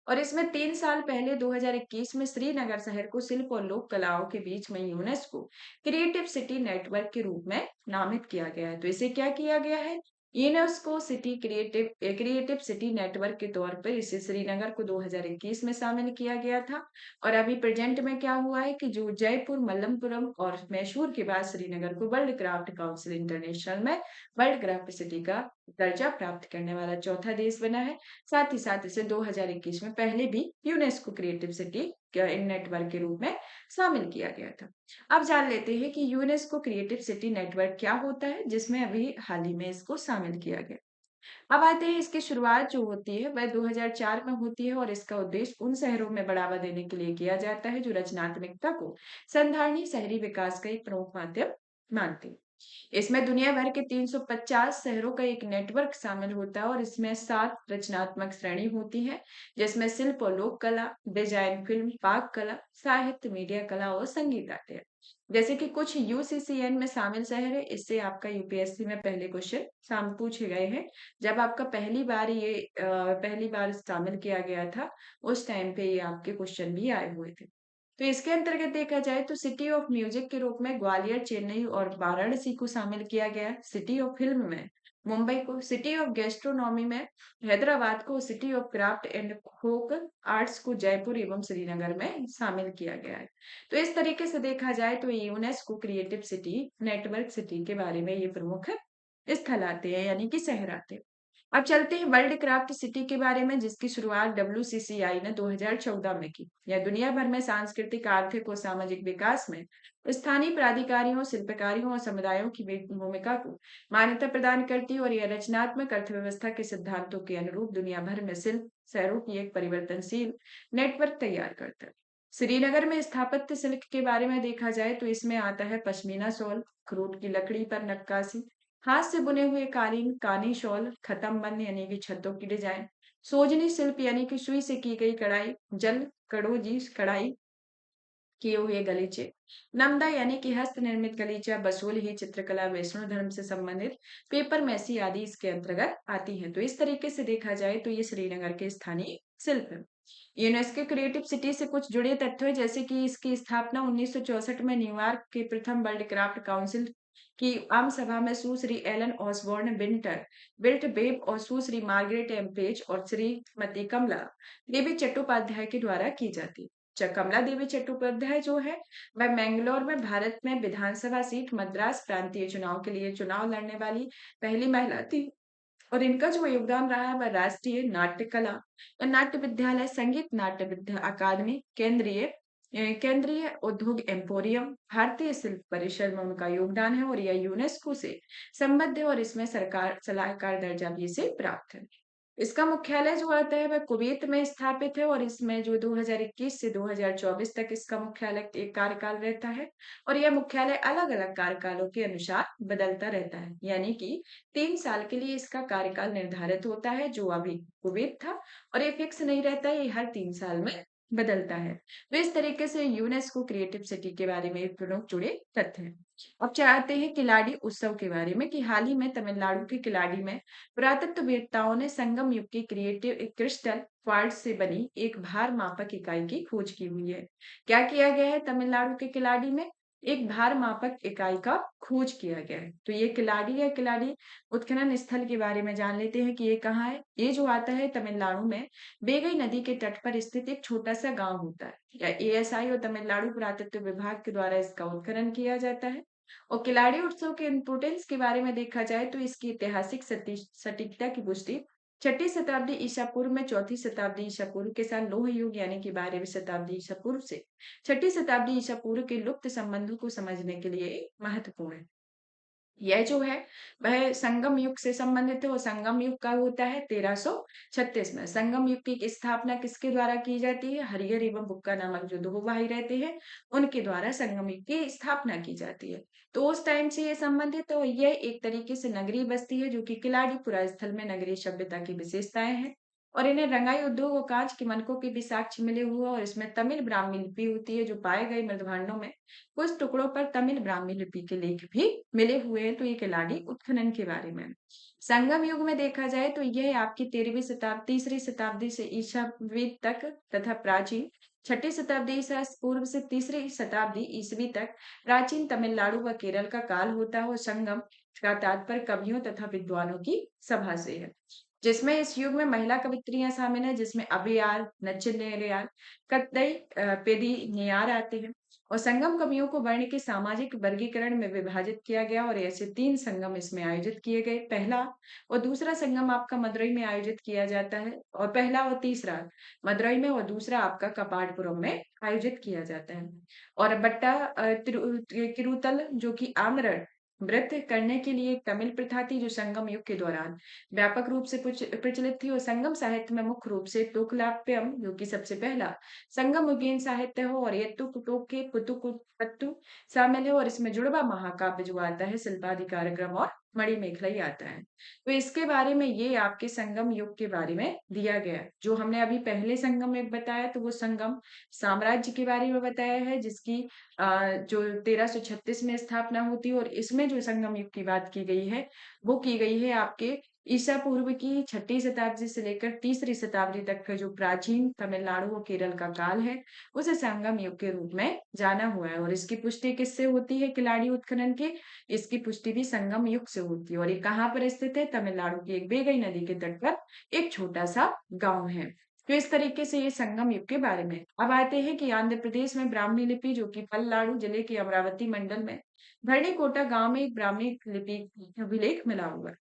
और इसमें 3 साल पहले 2021 में श्रीनगर शहर को शिल्प और लोक कलाओं के बीच में यूनेस्को क्रिएटिव सिटी नेटवर्क के रूप में नामित किया गया है। तो इसे क्या किया गया है? UNESCO city creative city network के तौर पर इसे श्रीनगर को 2021 में शामिल किया गया था। और अभी प्रेजेंट में क्या हुआ है कि जो जयपुर, मल्लमपुरम और मैसूर के बाद श्रीनगर को वर्ल्ड क्राफ्ट काउंसिल इंटरनेशनल में वर्ल्ड क्राफ्ट सिटी का दर्जा प्राप्त करने वाला चौथा देश बना है। साथ ही साथ इसे 2021 में पहले भी यूनेस्को क्रिएटिव सिटी नेटवर्क के रूप में शामिल किया गया था। अब जान लेते हैं कि यूनेस्को क्रिएटिव सिटी नेटवर्क क्या होता है, जिसमें अभी हाल ही में इसको शामिल किया गया। अब आते हैं, इसकी शुरुआत जो होती है वह 2004 में होती है और इसका उद्देश्य उन शहरों में बढ़ावा देने के लिए किया जाता है जो रचनात्मकता को संधारणीय शहरी विकास का एक प्रमुख माध्यम मानते हैं। इसमें दुनिया भर के 350 शहरों का एक नेटवर्क शामिल होता है और इसमें 7 रचनात्मक श्रेणी होती है, जिसमें शिल्प और लोक कला, डिजाइन, फिल्म, पाक कला, साहित्य, मीडिया कला और संगीत आते हैं। जैसे कि कुछ यूसीसीएन में शामिल शहर है, इससे आपका यूपीएससी में पहले क्वेश्चन शाम पूछे गए हैं। जब आपका पहली बार शामिल किया गया था, उस टाइम पे ये आपके क्वेश्चन भी आए हुए थे। तो इसके अंतर्गत देखा जाए तो सिटी ऑफ म्यूजिक के रूप में ग्वालियर, चेन्नई और वाराणसी को शामिल किया गया है। सिटी ऑफ फिल्म में मुंबई को, सिटी ऑफ गैस्ट्रोनॉमी में हैदराबाद को, city of craft and folk arts को जयपुर एवं श्रीनगर में शामिल किया गया है। तो इस तरीके से देखा जाए तो UNESCO creative city network city के बारे में ये प्रमुख स्थल आते हैं, यानी कि शहर आते हैं। अब चलते हैं वर्ल्ड क्राफ्ट सिटी के बारे में, जिसकी शुरुआत WCCI ने 2014 में की। यह दुनिया भर में सांस्कृतिक, आर्थिक और सामाजिक विकास में स्थानीय प्राधिकारियों, शिल्पकारियों और समुदायों की भूमिका को मान्यता प्रदान करती है और यह रचनात्मक अर्थव्यवस्था के सिद्धांतों के अनुरूप दुनिया भर में शिल्प शहरों की एक परिवर्तनशील नेटवर्क तैयार करता है। श्रीनगर में स्थापत्य शिल्प के बारे में देखा जाए तो इसमें आता है पश्मीना शॉल, क्रूड की लकड़ी पर नक्काशी, हाथ से बुने हुए कालीन, कानी शॉल, खत्म बंद यानी कि छतों की डिजाइन, सोजनी शिल्प यानी कि सुई से की गई कढ़ाई, जल कड़ोजी कढ़ाई किए हुए गलीचे, नमदा यानी कि हस्त निर्मित गलीचा, बसोल ही चित्रकला, वैष्णो धर्म से संबंधित पेपर मैसी आदि इसके अंतर्गत आती है। तो इस तरीके से देखा जाए तो ये श्रीनगर के स्थानीय शिल्प है। यूनेस्को क्रिएटिव सिटी से कुछ जुड़े तथ्य हैं, जैसे कि इसकी स्थापना 1964 में न्यूयॉर्क के प्रथम वर्ल्ड क्राफ्ट काउंसिल की आम सभा में सुश्री एलन ऑसबॉर्न विंटर विल्ट बेब और सुश्री मार्गरेट एम पेज और श्रीमती कमला देवी चट्टोपाध्याय के द्वारा की जाती है। कमला देवी चट्टोपाध्याय जो है वह मैंगलोर में भारत में विधानसभा सीट मद्रास प्रांतीय चुनाव के लिए चुनाव लड़ने वाली पहली महिला थी। और इनका जो योगदान रहा है वह राष्ट्रीय नाट्य कला और नाट्य विद्यालय, संगीत नाट्य विद्या अकादमी, केंद्रीय उद्योग एम्पोरियम, भारतीय शिल्प परिषद में उनका योगदान है और यह यूनेस्को से संबद्ध है और इसमें सरकार सलाहकार दर्जा भी इसे प्राप्त है। इसका मुख्यालय जो आता है वह कुवैत में स्थापित है और इसमें जो 2021 से 2024 तक इसका मुख्यालय एक कार्यकाल रहता है और यह मुख्यालय अलग-अलग कार्यकालों के अनुसार बदलता रहता है, यानी कि 3 साल के लिए इसका कार्यकाल निर्धारित होता है जो अभी कुवैत था, और ये फिक्स नहीं रहता है, ये हर 3 साल में बदलता है। तो इस तरीके से यूनेस्को क्रिएटिव सिटी के बारे में प्रमुख जुड़े तथ्य हैं। अब चाहते हैं किलाड़ी उत्सव के बारे में, कि हाल ही में तमिलनाडु के किलाड़ी में पुरातत्ववेत्ताओं ने संगम युग की क्रिएटिव क्रिस्टल क्वार्ट्ज से बनी एक भार मापक इकाई की खोज की हुई है। क्या किया गया है तमिलनाडु के किलाड़ी में? एक भार मापक इकाई का खोज किया गया है। तो ये किलाड़ी या किलाड़ी उत्खनन स्थल के बारे में जान लेते हैं कि ये कहाँ है। ये जो आता है तमिलनाडु में बेगई नदी के तट पर स्थित एक छोटा सा गांव होता है। या एएसआई और तमिलनाडु पुरातत्व विभाग के द्वारा इसका उत्खनन किया जाता है। और किलाड़ी उत्सव के इम्पोर्टेंस के बारे में देखा जाए तो इसकी ऐतिहासिक सटीकता की पुष्टि 6ठी शताब्दी ईसा पूर्व में 4ठी शताब्दी ईसा पूर्व के साथ लोह युग यानी कि 12वीं शताब्दी ईसा पूर्व से 6ठी शताब्दी ईसा पूर्व के लुप्त संबंधों को समझने के लिए महत्वपूर्ण है। यह जो है वह संगम युग से संबंधित है और संगम युग का होता है 1336 में। संगम युग की स्थापना किसके द्वारा की जाती है? हरिहर एवं बुक्का नामक जो दो भाई रहते हैं उनके द्वारा संगम युग की स्थापना की जाती है। तो उस टाइम से ये संबंधित है और यह एक तरीके से नगरीय बस्ती है जो कि किलाड़ी पुरा स्थल में नगरीय सभ्यता की विशेषताएं हैं। और इन्हें रंगाई उद्योग और कांच के मनकों के भी साक्ष्य मिले हुए हैं और इसमें तमिल ब्राह्मी लिपि होती है। जो पाए गए मृदभांडों में कुछ टुकड़ों पर तमिल ब्राह्मी लिपि के लेख भी मिले हुए हैं। तो ये किलाड़ी उत्खनन के बारे में। संगम युग में देखा जाए तो यह आपकी 13वीं शताब्दी तीसरी शताब्दी से ईसा पूर्व तक तथा प्राचीन छठी शताब्दी ईसा पूर्व से तीसरी शताब्दी ईसवी तक प्राचीन तमिलनाडु व केरल का काल होता है और संगम का तात्पर्य कवियों तथा विद्वानों की सभा से है, जिसमें इस युग में महिला कवित्रियां शामिल हैं, जिसमें अभियार, नचिनेयार, कत्तई, पेदिनियार आते हैं। और संगम कवियों को वर्ण के सामाजिक वर्गीकरण में विभाजित किया गया और ऐसे तीन संगम इसमें आयोजित किए गए। पहला और दूसरा संगम आपका मदुरई में आयोजित किया जाता है, और पहला और तीसरा मदुरई में और दूसरा आपका कपाटपुरम में आयोजित किया जाता है। और बट्टा किरुतल जो कि आमरण व्रत करने के लिए एक तमिल प्रथा थी, जो संगम युग के दौरान व्यापक रूप से प्रचलित थी। और संगम साहित्य में मुख्य रूप से तुकलाप्यम जो कि सबसे पहला संगम युगीन साहित्य हो, और ये तुक के पुतु शामिल है। और इसमें जुड़वा महाकाव्य जो आता है, शिल्पाधिकारक्रम और मणिमेखला ही आता है। तो इसके बारे में ये आपके संगम युग के बारे में दिया गया है। जो हमने अभी पहले संगम युग बताया, तो वो संगम साम्राज्य के बारे में बताया है, जिसकी जो 1336 में स्थापना होती है। और इसमें जो संगम युग की बात की गई है, वो की गई है आपके ईसा पूर्व की छठी शताब्दी से लेकर तीसरी शताब्दी तक का जो प्राचीन तमिलनाडु और केरल का काल है, उसे संगम युग के रूप में जाना हुआ है। और इसकी पुष्टि किससे होती है? किलाड़ी उत्खनन की इसकी पुष्टि भी संगम युग से होती है। और ये कहाँ पर स्थित है? तमिलनाडु की एक बेगई नदी के तट पर एक छोटा सा गांव है। तो इस तरीके से ये संगम युग के बारे में। अब आते हैं कि आंध्र प्रदेश में ब्राह्मणी लिपि जो कि पल्नाडु जिले के अमरावती मंडल में भरणिकोटा गांव में एक ब्राह्मणी लिपि अभिलेख मिला हुआ है।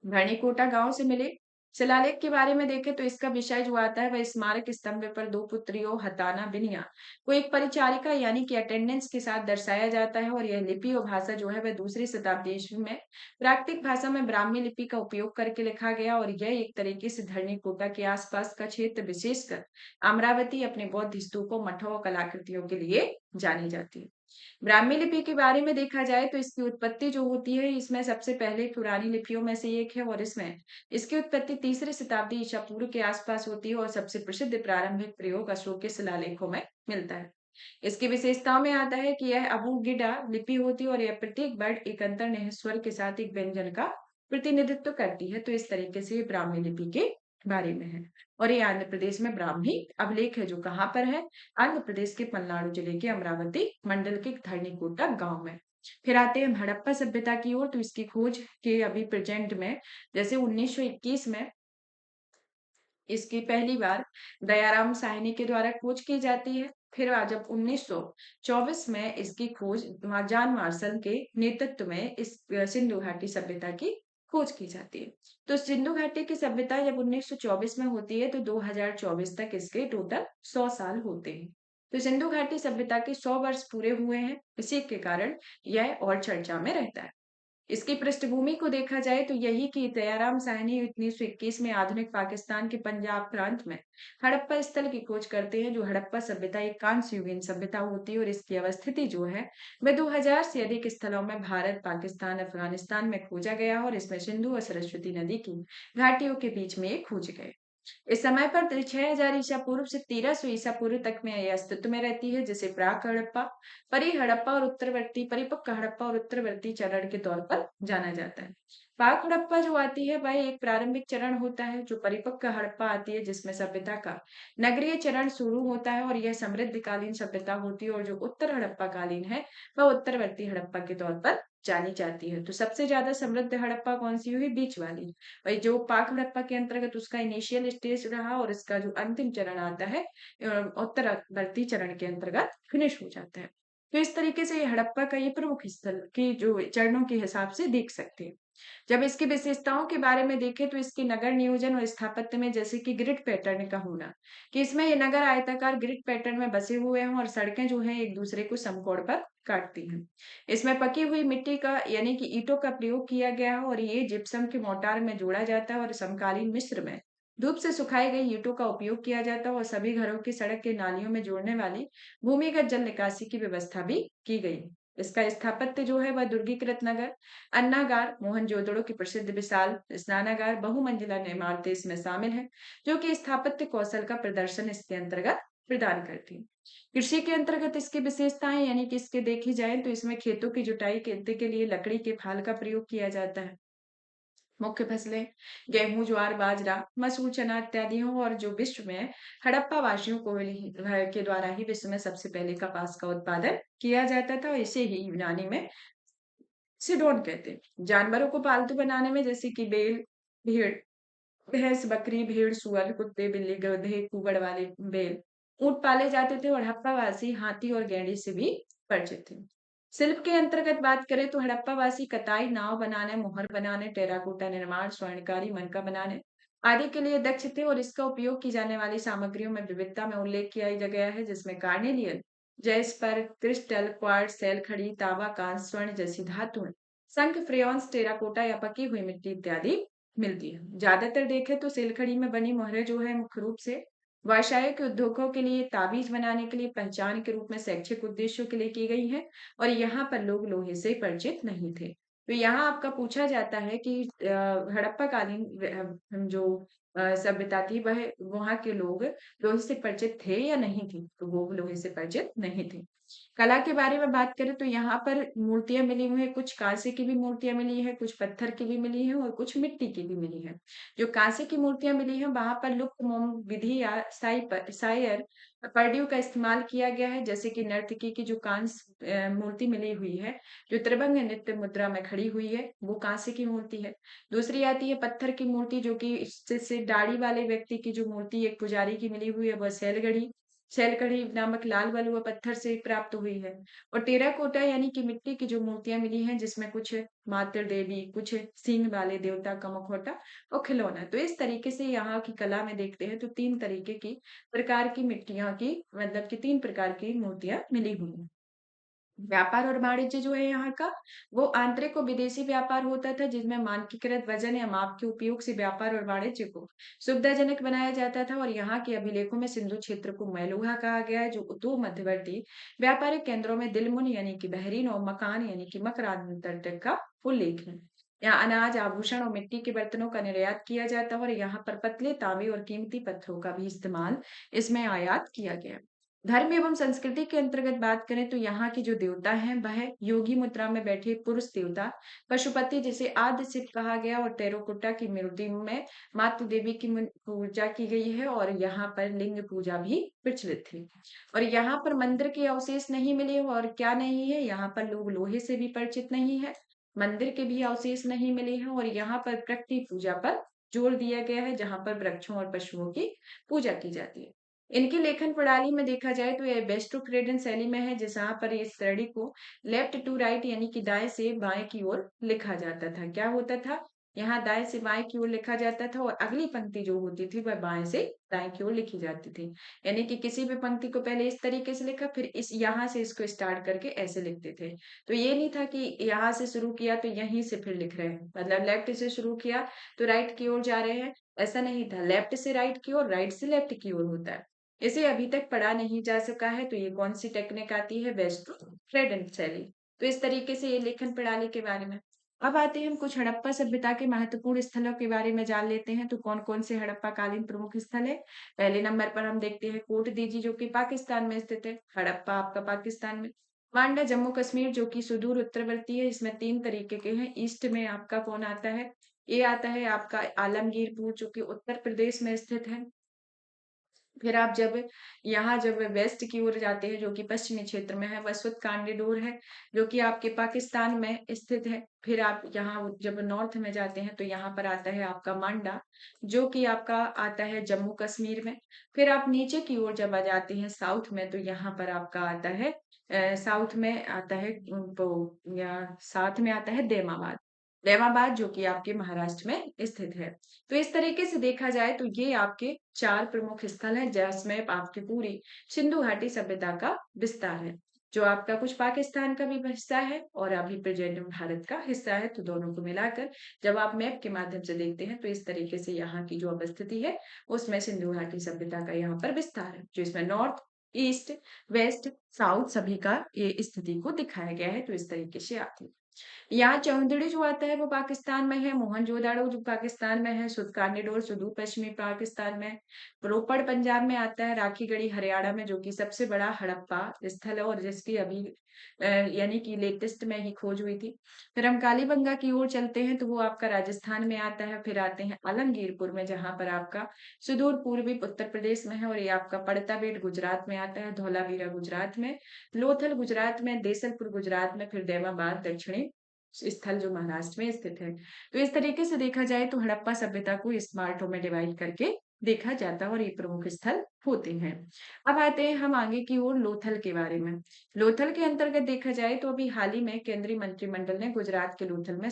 भरणिकोटा गांव से मिले शिलालेख के बारे में देखें तो इसका विषय जो आता है वह स्मारक स्तंभ पर दो पुत्रियों हताना बिनिया को एक परिचारिका यानी कि अटेंडेंस के साथ दर्शाया जाता है। और यह लिपि और भाषा जो है वह दूसरी शताब्दी ईस्वी में प्राकृतिक भाषा में ब्राह्मी लिपि का उपयोग करके लिखा गया। और यह एक तरीके से धरणीकोटा के आसपास का क्षेत्र विशेषकर अमरावती अपने बौद्ध स्तूपों, मठों और कलाकृतियों के लिए जानी जाती है। ब्राह्मी लिपि के बारे में देखा जाए तो इसकी उत्पत्ति जो होती है, इसमें सबसे पहले पुरानी लिपियों में से एक है। और इसमें इसकी उत्पत्ति तीसरी शताब्दी ईसा पूर्व के आसपास होती है। और सबसे प्रसिद्ध प्रारंभिक प्रयोग अशोक के शिलालेखों में मिलता है। इसकी विशेषताओं में आता है कि यह अबूगिडा लिपि होती है और यह प्रत्येक वर्ड एक अंतर्निहित स्वर के साथ एक व्यंजन का प्रतिनिधित्व करती है। तो इस तरीके से ये ब्राह्मी लिपि के बारे में है। और ये आंध्र प्रदेश में ब्राह्मी अभिलेख है, जो कहाँ पर है? आंध्र प्रदेश के पलनाडु जिले के अमरावती मंडल के धरणीकोटा गांव में। फिर आते हैं हड़प्पा सभ्यता की ओर। तो इसकी खोज के अभी प्रेजेंट में जैसे 1921 में इसकी पहली बार दयाराम साहनी के द्वारा खोज की जाती है। फिर जब 1924 में इसकी खोज जॉन मार्शल के नेतृत्व में इस सिंधु घाटी सभ्यता की खोज की जाती है। तो सिंधु घाटी की सभ्यता जब 1924 में होती है तो 2024 तक इसके टोटल 100 साल होते हैं। तो सिंधु घाटी सभ्यता के 100 वर्ष पूरे हुए हैं, इसी के कारण यह और चर्चा में रहता है। इसकी पृष्ठभूमि को देखा जाए तो यही कि दयाराम साहनी 1921 में आधुनिक पाकिस्तान के पंजाब प्रांत में हड़प्पा स्थल की खोज करते हैं। जो हड़प्पा सभ्यता एक कांस्य युगीन सभ्यता होती है और इसकी अवस्थिति जो है वह 2000 से अधिक स्थलों में भारत, पाकिस्तान, अफगानिस्तान में खोजा गया और इसमें सिंधु और सरस्वती नदी की घाटियों के बीच में खोजे गए। इस समय पर 6000 ईसा पूर्व से 1300 ईसा पूर्व तक में यह अस्तित्व में रहती है, जिसे प्राक हड़प्पा, परी हड़प्पा और उत्तरवर्ती परिपक्व हड़प्पा और उत्तरवर्ती चरण के तौर पर जाना जाता है। प्राक हड़प्पा जो आती है वह एक प्रारंभिक चरण होता है। जो परिपक्व हड़प्पा आती है जिसमें सभ्यता का नगरीय चरण शुरू होता है और यह समृद्धकालीन सभ्यता होती है। और जो उत्तर हड़प्पा कालीन है वह उत्तरवर्ती हड़प्पा के तौर पर जानी जाती है। तो सबसे ज्यादा समृद्ध हड़प्पा कौन सी हुई? बीच वाली। भाई जो पाक हड़प्पा के अंतर्गत उसका इनिशियल स्टेज रहा और इसका जो अंतिम चरण आता है उत्तरवर्ती चरण के अंतर्गत फिनिश हो जाता है। तो इस तरीके से ये हड़प्पा का ये प्रमुख स्थल की जो चरणों के हिसाब से देख सकते हैं। जब इसकी विशेषताओं के बारे में देखें तो इसके नगर नियोजन और स्थापत्य में जैसे कि ग्रिड पैटर्न का होना, कि इसमें ये नगर आयताकार ग्रिड पैटर्न में बसे हुए हैं और सड़कें जो हैं एक दूसरे को समकोण पर काटती हैं। इसमें पकी हुई मिट्टी का यानी कि ईंटों का प्रयोग किया गया है और ये जिप्सम के मोर्टार में जोड़ा जाता है और समकालीन मिस्र में धूप से सुखाई गई ईंटों का उपयोग किया जाता है। और सभी घरों की सड़क के नालियों में जोड़ने वाली भूमिगत जल निकासी की व्यवस्था भी की गई। इसका स्थापत्य जो है वह दुर्गीकृत नगर, अन्नागार, मोहनजोदड़ो की प्रसिद्ध विशाल स्नानागार, बहुमंजिला इमारतें इसमें शामिल हैं, जो कि स्थापत्य कौशल का प्रदर्शन इसके अंतर्गत प्रदान करती है। कृषि के अंतर्गत इसकी विशेषताएं यानी कि इसके देखी जाए तो इसमें खेतों की जुताई के लिए लकड़ी के फाल का प्रयोग किया जाता है। मुख्य फसलें गेहूं, ज्वार, बाजरा, मसूर, चना इत्यादि हों। और जो विश्व में हड़प्पा वासियों को के द्वारा ही विश्व में सबसे पहले कपास का उत्पादन किया जाता था, और इसे ही यूनानी में सिडोन कहते हैं। जानवरों को पालतू बनाने में जैसे कि बैल, भेड़, भैंस, बकरी, भेड़, सुअर, कुत्ते, बिल्ली, गधे, कुगड़ वाले बैल, ऊंट पाले जाते थे। और हड़प्पावासी हाथी और गैंडे से भी परिचित थे। शिल्प के अंतर्गत बात करें तो हड़प्पावासी कताई, नाव बनाने, मोहर बनाने, टेराकोटा निर्माण, स्वर्णकारी, मनका बनाने आदि के लिए दक्ष थे। और इसका उपयोग की जाने वाली सामग्रियों में विविधता में उल्लेख किया गया है, जिसमें कार्नेलियन, जैस्पर, क्रिस्टल, क्वार्ट्ज, सेल खड़ी, तांबा, कांस्य, स्वर्ण जैसी धातुएं, शंख, फ्रेयॉन्स, टेराकोटा या पकी हुई मिट्टी इत्यादि मिलती है। ज्यादातर देखें तो सिलखड़ी में बनी मोहरें जो है मुख्य रूप से व्यवसायिक उद्योगों के लिए, ताबीज बनाने के लिए, पहचान के रूप में, शैक्षिक उद्देश्यों के लिए की गई है। और यहाँ पर लोग लोहे से परिचित नहीं थे। तो यहाँ आपका पूछा जाता है कि हड़प्पा कालीन जो सभ्यता थी, वह वहाँ के लोग लोहे से परिचित थे या नहीं थे, तो वो लोहे से परिचित नहीं थे। कला के बारे में बात करें तो यहाँ पर मूर्तियां मिली हुई है, कुछ कांसे की भी मूर्तियां मिली है, कुछ पत्थर की भी मिली है, और कुछ मिट्टी की भी मिली है। जो कांसे की मूर्तियां मिली है वहां पर लुप्त मोम विधि या सायर पर्डियो का इस्तेमाल किया गया है। जैसे कि नर्तकी की जो कांस्य मूर्ति मिली हुई है, जो त्रिभंग नृत्य मुद्रा में खड़ी हुई है, वो कांसे की मूर्ति है। दूसरी आती है पत्थर की मूर्ति, जो कि इससे दाढ़ी वाले व्यक्ति की जो मूर्ति एक पुजारी की मिली हुई है, वह शैलकड़ी नामक लाल बलुआ पत्थर से प्राप्त हुई है। और टेराकोटा यानी कि मिट्टी की जो मूर्तियां मिली हैं, जिसमें कुछ मातृ देवी, कुछ सींग वाले देवता का मुखौटा और खिलौना। तो इस तरीके से यहाँ की कला में देखते हैं तो तीन तरीके की प्रकार की मिट्टियां की, मतलब कि तीन प्रकार की मूर्तियां मिली हुई हैं। व्यापार और वाणिज्य जो है यहाँ का, वो आंतरिक और विदेशी व्यापार होता था, जिसमें मानकीकृत वजन या माप के उपयोग से व्यापार और वाणिज्य को सुविधाजनक बनाया जाता था। और यहाँ के अभिलेखों में सिंधु क्षेत्र को मैलूहा कहा गया है, जो दो मध्यवर्ती व्यापारिक केंद्रों में दिलमुन यानी कि बहरीन और मकान यानी कि मकरान तक का उल्लेख है। यहाँ अनाज, आभूषण और मिट्टी के बर्तनों का निर्यात किया जाता है। और यहाँ पर पतले तांबे और कीमती पत्थरों का भी इस्तेमाल इसमें आयात किया गया है। धर्म एवं संस्कृति के अंतर्गत बात करें तो यहाँ की जो देवता हैं वह योगी मुद्रा में बैठे पुरुष देवता पशुपति, जिसे आद्य शिव कहा गया, और टेराकोटा की मूर्ति में मातृ देवी की पूजा की गई है। और यहाँ पर लिंग पूजा भी प्रचलित थी। और यहाँ पर मंदिर के अवशेष नहीं मिले। और क्या नहीं है, यहाँ पर लोग लोहे से भी परिचित नहीं है, मंदिर के भी अवशेष नहीं मिले हैं। और यहाँ पर प्रकृति पूजा पर जोर दिया गया है, जहाँ पर वृक्षों और पशुओं की पूजा की जाती है। इनकी लेखन प्रणाली में देखा जाए तो यह वेस्ट टू क्रेडेंस शैली में है, जहाँ पर इस श्रेणी को लेफ्ट टू राइट यानी कि दाएं से बाएं की ओर लिखा जाता था। क्या होता था, यहाँ दाएं से बाएं की ओर लिखा जाता था, और अगली पंक्ति जो होती थी वह बाएं से दाएं की ओर लिखी जाती थी। यानी कि किसी भी पंक्ति को पहले इस तरीके से लिखा, फिर इस यहाँ से इसको स्टार्ट करके ऐसे लिखते थे। तो ये नहीं था कि यहाँ से शुरू किया तो यहीं से फिर लिख रहे हैं, मतलब लेफ्ट से शुरू किया तो राइट की ओर जा रहे हैं, ऐसा नहीं था। लेफ्ट से राइट की ओर, राइट से लेफ्ट की ओर होता है। इसे अभी तक पढ़ा नहीं जा सका है, तो ये कौन सी टेक्निक आती है, वेस्ट क्रेडेंट शैली। तो इस तरीके से ये लेखन प्रणाली के बारे में। अब आते हैं हम कुछ हड़प्पा सभ्यता के महत्वपूर्ण स्थलों के बारे में जान लेते हैं। तो कौन कौन से हड़प्पा कालीन प्रमुख स्थल है। पहले नंबर पर हम देखते हैं कोट दीजी, जो कि पाकिस्तान में स्थित है। हड़प्पा आपका पाकिस्तान में। मांडा जम्मू कश्मीर, जो कि सुदूर उत्तरवर्ती है। इसमें तीन तरीके के हैं। ईस्ट में आपका कौन आता है, ये आता है आपका आलमगीरपुर, जो कि उत्तर प्रदेश में स्थित है। फिर आप जब वेस्ट की ओर जाते हैं, जो कि पश्चिमी क्षेत्र में है, वसुत कांडीडोर है, जो कि आपके पाकिस्तान में स्थित है। फिर आप यहाँ जब नॉर्थ में जाते हैं तो यहाँ पर आता है आपका मांडा, जो कि आपका आता है जम्मू कश्मीर में। फिर आप नीचे की ओर जब आ जाते हैं साउथ में, तो यहाँ पर आपका आता है साउथ में आता है या साथ में आता है देमाबाद। देमाबाद जो कि आपके महाराष्ट्र में स्थित है। तो इस तरीके से देखा जाए तो ये आपके चार प्रमुख स्थल हैं, जिसमें आपकी पूरी सिंधु घाटी सभ्यता का विस्तार है, जो आपका कुछ पाकिस्तान का भी हिस्सा है और अभी प्रेजेंट भारत का हिस्सा है। तो दोनों को मिलाकर जब आप मैप के माध्यम से देखते हैं तो इस तरीके से यहाँ की जो अवस्थिति है, उसमें सिंधु घाटी सभ्यता का यहाँ पर विस्तार है, जो इसमें नॉर्थ, ईस्ट, वेस्ट, साउथ सभी का ये स्थिति को दिखाया गया है। तो इस तरीके से आती है। यहाँ चौंदड़ी जो आता है वो पाकिस्तान में है। मोहनजोदाड़ो जो पाकिस्तान में है। सुदकानीडोर सुदूर पश्चिमी पाकिस्तान में। रोपड़ पंजाब में आता है। राखीगढ़ी हरियाणा में, जो कि सबसे बड़ा हड़प्पा स्थल है और जिसकी अभी यानी कि लेटेस्ट में ही खोज हुई थी। फिर हम कालीबंगा की ओर चलते हैं तो वो आपका राजस्थान में आता है। फिर आते हैं आलमगीरपुर में, जहाँ पर आपका सुदूर पूर्वी उत्तर प्रदेश में है, और ये आपका पड़ता बेट गुजरात में आता है, धौलावीरा गुजरात में, लोथल गुजरात में, देसलपुर गुजरात में, फिर देवाबाद दक्षिणी स्थल जो महाराष्ट्र में स्थित है। तो इस तरीके से देखा जाए तो हड़प्पा सभ्यता को स्मार्टों में डिवाइड करके देखा जाता है और ये प्रमुख स्थल होते हैं। अब आते हैं हम आगे की ओर लोथल के बारे में। लोथल के अंतर्गत देखा जाए तो अभी हाल ही में केंद्रीय मंत्रिमंडल ने गुजरात के लोथल में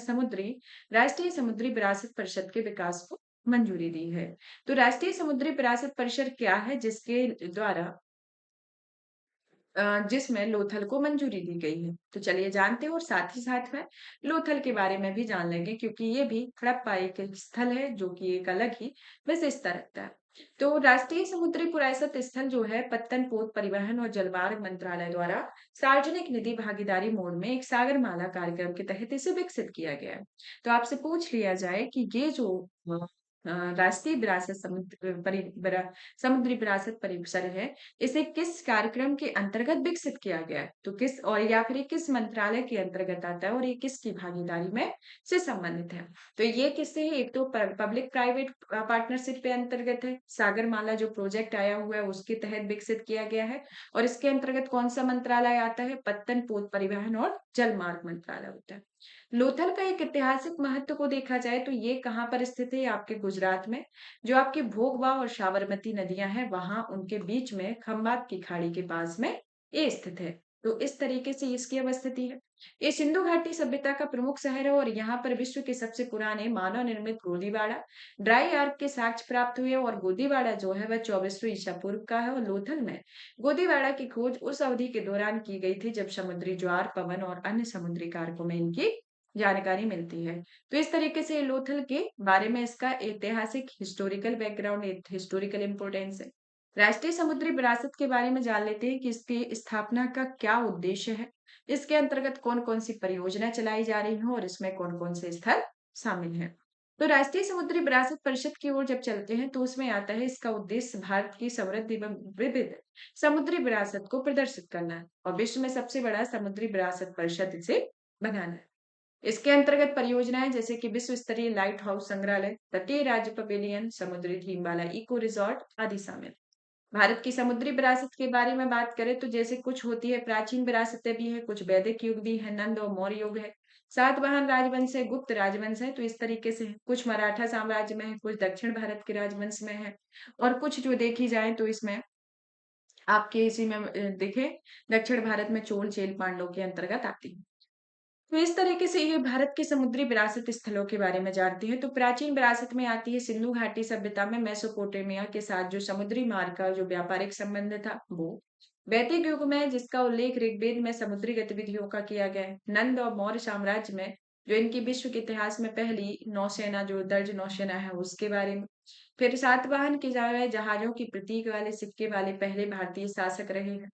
राष्ट्रीय समुद्री विरासत परिषद के विकास को मंजूरी दी है। तो राष्ट्रीय समुद्री विरासत परिषद क्या है, जिसके द्वारा जिसमें लोथल को मंजूरी दी गई है। तो चलिए जानते हैं, और साथ ही साथ में लोथल के बारे में भी जान लेंगे, क्योंकि ये भी हड़प्पा एक स्थल है जो कि एक अलग ही विशेषता रखता है। तो राष्ट्रीय समुद्री विरासत स्थल जो है पत्तन पोत परिवहन और जलमार्ग मंत्रालय द्वारा सार्वजनिक निधि भागीदारी मोड में एक सागरमाला कार्यक्रम के तहत इसे विकसित किया गया है। तो आपसे पूछ लिया जाए कि ये जो राष्ट्रीय विरासत समुद्री विरासत परिसर है, इसे किस कार्यक्रम के अंतर्गत विकसित किया गया है, तो किस, और या फिर ये किस मंत्रालय के अंतर्गत आता है, और ये किसकी भागीदारी में से संबंधित है। तो ये किससे है, एक तो पब्लिक प्राइवेट पार्टनरशिप के अंतर्गत है, सागरमाला जो प्रोजेक्ट आया हुआ है उसके तहत विकसित किया गया है। और इसके अंतर्गत कौन सा मंत्रालय आता है, पत्तन पोत परिवहन और जलमार्ग मंत्रालय होता है। लोथल का एक ऐतिहासिक महत्व को देखा जाए तो ये कहाँ पर स्थित है, आपके गुजरात में। जो आपकी भोगवा और साबरमती नदियां हैं, वहां उनके बीच में खंबात की खाड़ी के पास में ये स्थित है। तो इस तरीके से इसकी अवस्थिति है। ये सिंधु घाटी सभ्यता का प्रमुख शहर है, और यहाँ पर विश्व के सबसे पुराने मानव निर्मित गोदीवाड़ा ड्राई आर्क के साक्ष्य प्राप्त हुए। और गोदीवाड़ा जो है वह 24वीं ईसा पूर्व का है, और लोथल में गोदीवाड़ा की खोज उस अवधि के दौरान की गई थी जब समुद्री ज्वार, पवन और अन्य समुद्री कारकों में इनकी जानकारी मिलती है। तो इस तरीके से लोथल के बारे में इसका ऐतिहासिक हिस्टोरिकल बैकग्राउंड, हिस्टोरिकल इंपोर्टेंस है। राष्ट्रीय समुद्री विरासत के बारे में जान लेते हैं कि इसकी स्थापना का क्या उद्देश्य है, इसके अंतर्गत कौन कौन सी परियोजना चलाई जा रही है, और इसमें कौन कौन से स्थल शामिल हैं। तो राष्ट्रीय समुद्री विरासत परिषद की ओर जब चलते हैं तो उसमें आता है इसका उद्देश्य भारत की समृद्ध एवं विविध समुद्री विरासत को प्रदर्शित करना है, और विश्व में सबसे बड़ा समुद्री विरासत परिषद इसे बनाना है। इसके अंतर्गत परियोजनाएं जैसे कि विश्व स्तरीय लाइट हाउस संग्रहालय, तटीय राज्य पवेलियन, समुद्री थीम वाला इको रिजॉर्ट आदि शामिल। भारत की समुद्री विरासत के बारे में बात करें तो जैसे कुछ होती है प्राचीन विरासतें भी है, कुछ वैदिक युग भी है, नंद और मौर्य युग है, सातवाहन राजवंश है, गुप्त राजवंश है। तो इस तरीके से है। कुछ मराठा साम्राज्य में है, कुछ दक्षिण भारत के राजवंश में है, और कुछ जो देखी जाए तो इसमें आपके इसी में देखे दक्षिण भारत में चोल चेल पांडव के अंतर्गत आती है। तो इस तरीके से ये भारत के समुद्री विरासत स्थलों के बारे में जानती है। तो प्राचीन विरासत में आती है सिंधु घाटी सभ्यता में मेसोपोटामिया के साथ जो समुद्री मार्ग का जो व्यापारिक संबंध था वो। वैदिक युग में जिसका उल्लेख ऋग्वेद में समुद्री गतिविधियों का किया गया है। नंद और मौर्य साम्राज्य में जो इनकी विश्व के इतिहास में पहली नौसेना जो दर्ज नौसेना है उसके बारे में। फिर सातवाहन के जहाजों की प्रतीक वाले सिक्के वाले पहले भारतीय शासक रहे हैं।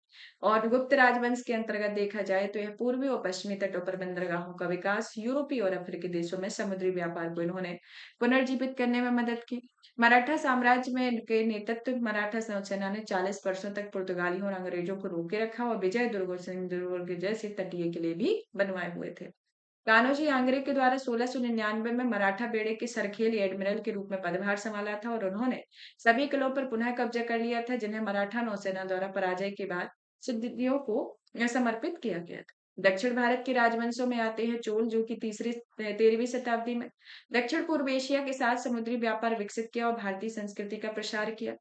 और गुप्त राजवंश के अंतर्गत देखा जाए तो यह पूर्वी और पश्चिमी तटों पर बंदरगाहों का विकास, यूरोपीय और अफ्रीकी देशों में समुद्री व्यापार को इन्होंने पुनर्जीवित करने में मदद की। मराठा साम्राज्य में इनके नेतृत्व मराठा नौसेना ने 40 वर्षों तक पुर्तगालियों और अंग्रेजों को रोके रखा, और विजय दुर्ग सिंह दुर्ग जैसे तटीय किले भी बनवाए हुए थे। कान्होजी आंग्रे के द्वारा 1699 में मराठा बेड़े के सरखेल एडमिरल के रूप में पदभार संभाला था, और उन्होंने सभी किलों पर पुनः कब्जा कर लिया था जिन्हें मराठा नौसेना द्वारा पराजय के बाद सिद्धियों को समर्पित किया गया था। दक्षिण भारत के राजवंशों में आते हैं चोल, जो कि तीसरी 13वीं शताब्दी में दक्षिण पूर्व एशिया के साथ समुद्री व्यापार विकसित किया और भारतीय संस्कृति का प्रसार किया।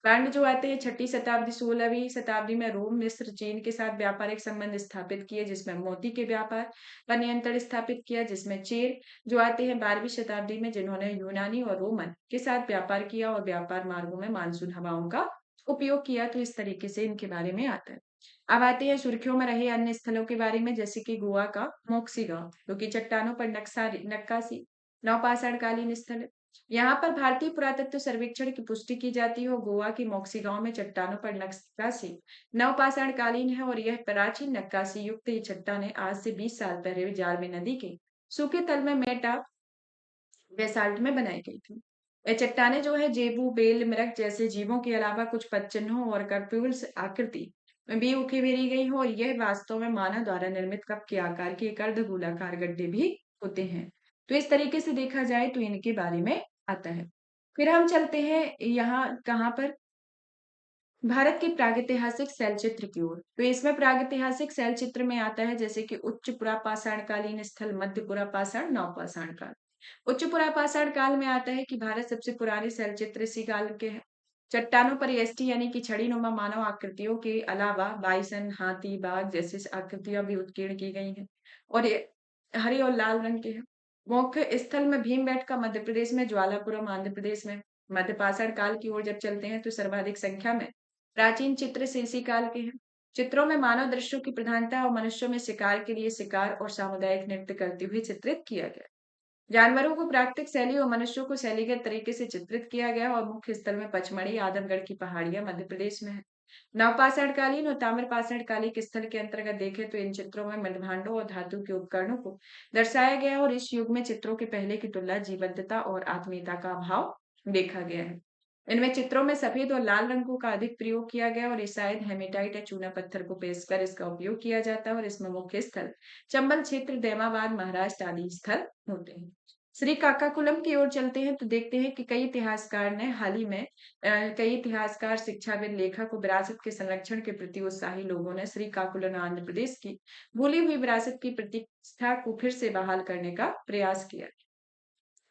पांड्य जो आते हैं 6ठी शताब्दी 16वीं शताब्दी में रोम, मिस्र, चीन के साथ व्यापारिक संबंध स्थापित किए, जिसमें मोती के व्यापार का नियंत्रण स्थापित किया। जिसमें चेर जो आते हैं 12वीं शताब्दी में, जिन्होंने यूनानी और रोमन के साथ व्यापार किया और व्यापार मार्गों में मानसून हवाओं का उपयोग किया। तो इस तरीके से इनके बारे में आता है। अब आते हैं सुर्खियों में रहे अन्य स्थलों के बारे में, जैसे कि गोवा का मोक्सी गांव जो कि चट्टानों पर नक्काशी नवपाषाण कालीन स्थल है। यहाँ पर भारतीय पुरातत्व सर्वेक्षण की पुष्टि की जाती है, और गोवा के मोक्सी गांव में चट्टानों पर नक्काशी नवपाषाण कालीन है, और यह प्राचीन नक्काशी युक्त ये चट्टानें आज से 20 साल पहले जारमी नदी के सूखे तल में मेटा बेसाल्ट में बनाई गई थी। ये चट्टानें जो है जेबू, बेल, मिरक जैसे जीवों के अलावा कुछ पदचिन्हों और कर्पूल आकृति में भी उकेरी गई हो और यह वास्तव में मानव द्वारा निर्मित कप के आकार के एक अर्धगोलाकार गड्ढे भी होते हैं। तो इस तरीके से देखा जाए तो इनके बारे में आता है। फिर हम चलते हैं यहाँ कहाँ पर, भारत के प्रागैतिहासिक शैल चित्र की ओर। तो इसमें प्रागैतिहासिक शैल चित्र में आता है जैसे कि उच्च पुरापाषाण कालीन स्थल, मध्य पुरापाषाण, नवपाषाण काल। उच्च पुरापाषाण काल में आता है कि भारत सबसे पुराने शैल चित्र इसी काल के हैं। चट्टानों पर यष्टि यानी कि छड़ी नुमा मानव आकृतियों के अलावा बाइसन, हाथी, बाघ जैसी आकृतियां भी उत्कीर्ण की गई हैं और ये हरे और लाल रंग के हैं। मुख्य स्थल में भीमबेटका मध्य प्रदेश में, ज्वालापुरम आंध्र प्रदेश में। मध्यपाषाण काल की ओर जब चलते हैं तो सर्वाधिक संख्या में प्राचीन चित्र से इसी काल के हैं। चित्रों में मानव दृश्यों की प्रधानता और मनुष्यों में शिकार के लिए शिकार और सामुदायिक नृत्य करते हुए चित्रित किया गया। जानवरों को प्राकृतिक शैली और मनुष्यों को शैलीगत तरीके से चित्रित किया गया और मुख्य स्थल में पचमढ़ी, आदमगढ़ की पहाड़ियां मध्य प्रदेश में है। नवपाषाण कालीन और ताम्रपाषाण कालिक स्थल के अंतर्गत देखें तो इन चित्रों में मृदभांडों और धातु के उपकरणों को दर्शाया गया है और इस युग में चित्रों के पहले की तुलना जीवंतता और आत्मीयता का अभाव देखा गया है। इनमें चित्रों में सफेद और लाल रंगों का अधिक प्रयोग किया गया और ये शायद हेमेटाइट या चूना पत्थर को पेश कर इसका उपयोग किया जाता है और इसमें मुख्य स्थल चंबल क्षेत्र, दैमाबाद, महाराष्ट्र आदि स्थल होते हैं। श्री काकाकुलम की ओर चलते हैं तो देखते हैं कि कई इतिहासकार ने हाल ही में कई इतिहासकार, शिक्षाविद, लेखक और विरासत के संरक्षण के प्रति उत्साही लोगों ने श्री काकुलम आंध्र प्रदेश की भूली हुई विरासत की प्रतिष्ठा को फिर से बहाल करने का प्रयास किया।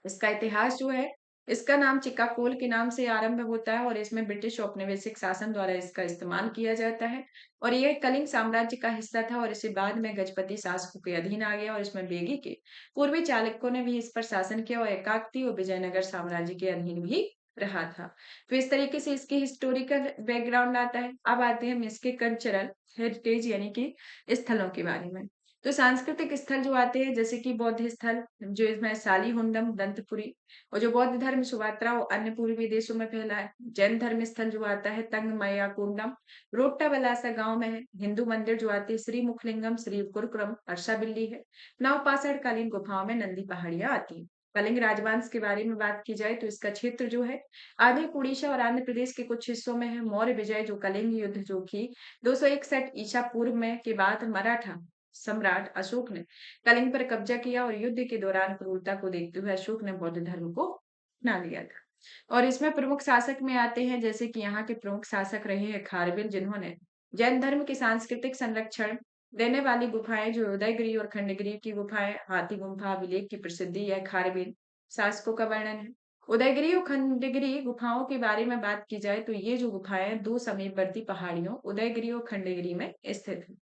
इसका इतिहास जो है, इसका नाम चिक्काकोल के नाम से आरंभ होता है और इसमें ब्रिटिश औपनिवेशिक शासन द्वारा इसका इस्तेमाल किया जाता है और यह कलिंग साम्राज्य का हिस्सा था और इसे बाद में गजपति शासकों के अधीन आ गया और इसमें बेगी के पूर्वी चालुक्यों ने भी इस पर शासन किया और एकाकती और विजयनगर साम्राज्य के अधीन भी रहा था। तो इस तरीके से इसकी हिस्टोरिकल बैकग्राउंड आता है। अब आते हैं हम इसके कल्चरल हेरिटेज यानी कि स्थलों के बारे में। तो सांस्कृतिक स्थल जो आते हैं जैसे कि बौद्ध स्थल, जो इसमें सालीहुंडम, दंतपुरी, और जो बौद्ध धर्म सुमात्रा और अन्य पूर्वी देशों में फैला है। जैन धर्म स्थल जो आता है तंगमया कुंडम, रोट्टावलासा गांव में है। हिंदू मंदिर जो आते हैं श्री मुखलिंगम, श्री कुरकुरम, अर्षाबिल्ली है। नवपाषाण कालीन गुफाओं में नंदी पहाड़ियां आती हैं। कलिंग राजवंश के बारे में बात की जाए तो इसका क्षेत्र जो है आधे उड़ीसा और आंध्र प्रदेश के कुछ हिस्सों में है। मौर्य विजय जो कलिंग युद्ध जो कि 261 ईसा पूर्व में के बाद मराठा सम्राट अशोक ने कलिंग पर कब्जा किया और युद्ध के दौरान क्रूरता को देखते हुए अशोक ने बौद्ध धर्म को अपना लिया था। और इसमें प्रमुख शासक में आते हैं जैसे कि यहाँ के प्रमुख शासक रहे हैं खारवेल, जिन्होंने जैन धर्म के सांस्कृतिक संरक्षण देने वाली गुफाएं जो उदयगिरी और खंडगिरी की गुफाएं, हाथी गुम्फा अभिलेख की प्रसिद्धि है। खारवेल शासकों का वर्णन है। उदयगिरी और खंडगिरी गुफाओं के बारे में बात की जाए तो ये जो गुफाएं दो समीपवर्ती पहाड़ियों उदयगिरी और खंडगिरी में स्थित है।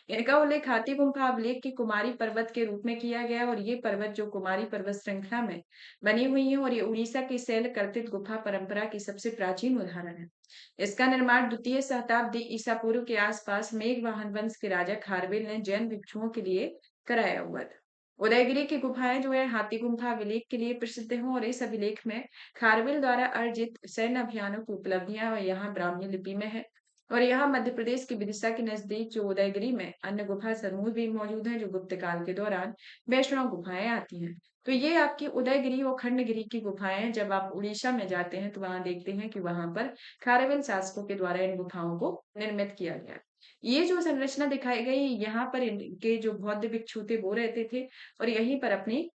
इनका उल्लेख हाथी गुम्फा अभिलेख की कुमारी पर्वत के रूप में किया गया और ये पर्वत जो कुमारी पर्वत श्रृंखला में बनी हुई है और ये उड़ीसा की शैल कर्तित गुफा परंपरा की सबसे प्राचीन उदाहरण है। इसका निर्माण द्वितीय शताब्दी ईसा पूर्व के आसपास मेघवाहन वंश के राजा खारवेल ने जैन भिक्षुओं के लिए कराया हुआ था। उदयगिरी की गुफाएं जो है हाथी गुम्फा अभिलेख के लिए प्रसिद्ध हैं और इस अभिलेख में खारवेल द्वारा अर्जित सैन्य अभियानों की उपलब्धियां यहाँ ब्राह्मी लिपि में है। और यहाँ मध्य प्रदेश के विदिशा के नजदीक जो उदयगिरी में अन्य गुफा समूह भी मौजूद हैं जो गुप्त काल के दौरान वैष्णव गुफाएं आती हैं। तो ये आपकी उदयगिरी और खंडगिरी की गुफाएं हैं। जब आप उड़ीसा में जाते हैं तो वहां देखते हैं कि वहां पर खारवेल शासकों के द्वारा इन गुफाओं को निर्मित किया गया है। ये जो संरचना दिखाई गई यहाँ पर इनके जो बौद्ध भिक्षु थे वो रहते थे और यहीं पर अपनी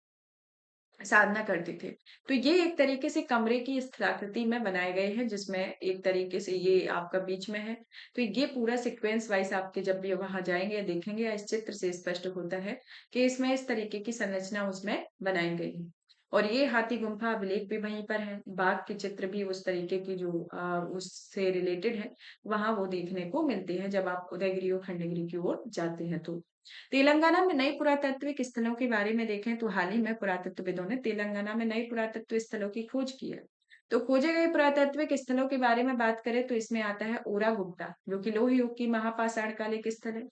साधना करते थे। तो ये एक तरीके से कमरे की स्थलाकृति में बनाए गए हैं जिसमें एक तरीके से ये आपका बीच में है। तो ये पूरा सीक्वेंस वाइज आपके जब भी वहां जाएंगे या देखेंगे या इस चित्र से स्पष्ट होता है कि इसमें इस तरीके की संरचना उसमें बनाई गई है। और ये हाथी गुम्फा अभिलेख भी वहीं पर है। बाघ के चित्र भी उस तरीके की जो उससे रिलेटेड है वहां वो देखने को मिलते हैं जब आप उदयगिरी और खंडगिरी की ओर जाते हैं तो। तेलंगाना में नई पुरातात्विक स्थलों के बारे में देखें तो हाल ही में पुरातत्वविदों ने तेलंगाना में नई पुरातत्व स्थलों की खोज की है। तो खोजे गए पुरातात्विक स्थलों के बारे में बात करें तो इसमें आता है ओरा गुप्ता जो कि लोह युग की महापाषाण काल एक स्थल है।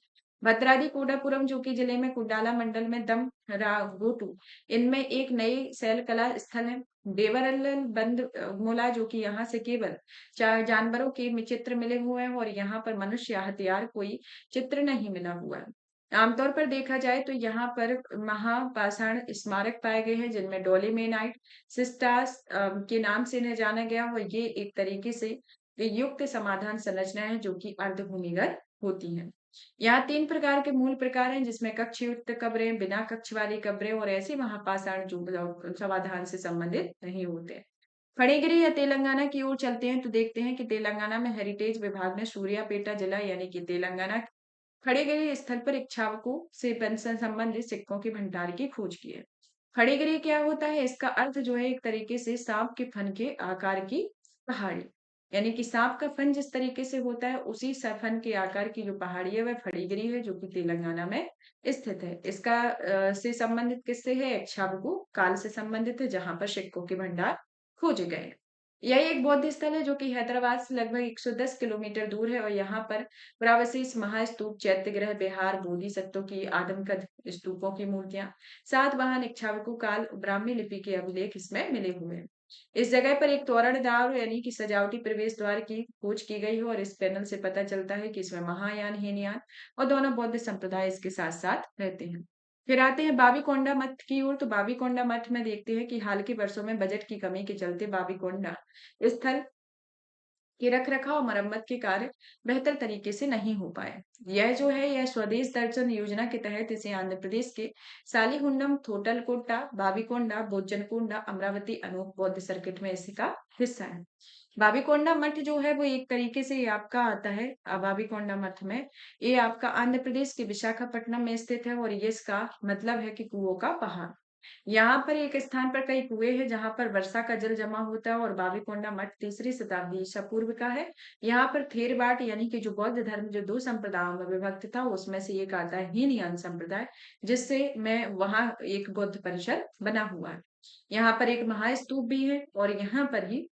भद्रादी कोडापुरम जो कि जिले में कुडाला मंडल में दम रागोटू, इनमें एक नई शैल कला स्थल है। देवरल बंद मोला जो कि यहाँ से केवल चार जानवरों के चित्र मिले हुए हैं और यहाँ पर मनुष्य या हथियार कोई चित्र नहीं मिला हुआ है। आमतौर पर देखा जाए तो यहाँ पर महापाषाण स्मारक पाए गए हैं जिनमें डोलीमेनाइट सिस्टास के नाम से इन्हें जाना गया और ये एक तरीके से युक्त समाधान संरचना है जो कि अर्धभूमिगत होती हैं। यहाँ 3 प्रकार के मूल प्रकार हैं, जिसमें कक्षयुक्त कब्रें, बिना कक्ष वाली कब्रें और ऐसे महापाषाण जो समाधान से संबंधित नहीं होते। फणिगिरी या तेलंगाना की ओर चलते हैं तो देखते हैं कि तेलंगाना में हेरिटेज विभाग ने सूर्यापेटा जिला यानी कि तेलंगाना खड़ीगिरी स्थल पर इक्ष्वाकु से संबंधित सिक्कों के भंडार की खोज की है। खड़ीगिरी क्या होता है? इसका अर्थ जो है एक तरीके से सांप के फन के आकार की पहाड़ी, यानी कि सांप का फन जिस तरीके से होता है उसी फन के आकार की जो पहाड़ी है वह खड़ीगिरी है, जो कि तेलंगाना में स्थित है। इसका से संबंधित किससे है? इक्ष्वाकु काल से संबंधित है, जहां पर सिक्कों के भंडार खोजे गए हैं। यह एक बौद्ध स्थल है जो कि हैदराबाद से लगभग 110 किलोमीटर दूर है और यहाँ पर पुरावशिष महास्तूप, चैत्यगृह, बिहार, बोधिसत्वों की आदमकद स्तूपों की मूर्तियां, सातवाहन, इक्ष्वाकु काल, ब्राह्मी लिपि के अभिलेख इसमें मिले हुए हैं। इस जगह पर एक तोरण द्वार यानी कि सजावटी प्रवेश द्वार की खोज की गई है और इस पैनल से पता चलता है कि इसमें महायान, हीनयान और दोनों बौद्ध संप्रदाय इसके साथ साथ रहते हैं। फिर आते हैं बाबीकोंडा मठ की ओर। तो बाबीकोंडा मठ में देखते हैं कि हाल के वर्षों में बजट की कमी के चलते बाबीकोंडा स्थल के रख-रखाव और मरम्मत के कार्य बेहतर तरीके से नहीं हो पाए। यह जो है यह स्वदेश दर्शन योजना के तहत इसे आंध्र प्रदेश के सालीहुंडम, थोटलकोटा, बाबीकोंडा, बोज्जनकोंडा, अमरावती, अनूप बौद्ध सर्किट में इसका हिस्सा है। बाबीकोंडा मठ जो है वो एक तरीके से ये आपका आता है बाबीकोंडा मठ में, ये आपका आंध्र प्रदेश के विशाखापट्टनम में स्थित है और ये इसका मतलब है कि कुओं का पहाड़। यहाँ पर एक स्थान पर कई कुएं हैं जहां पर वर्षा का जल जमा होता है और बाबीकोंडा मठ 3री शताब्दी ईसा पूर्व का है। यहाँ पर थेरवाद यानी कि जो बौद्ध धर्म जो दो संप्रदायों में विभक्त था उसमें से एक आता है हीनयान संप्रदाय, जिससे मैं वहां एक बौद्ध परिसर बना हुआ है। यहाँ पर एक महास्तूप भी है और यहाँ पर ही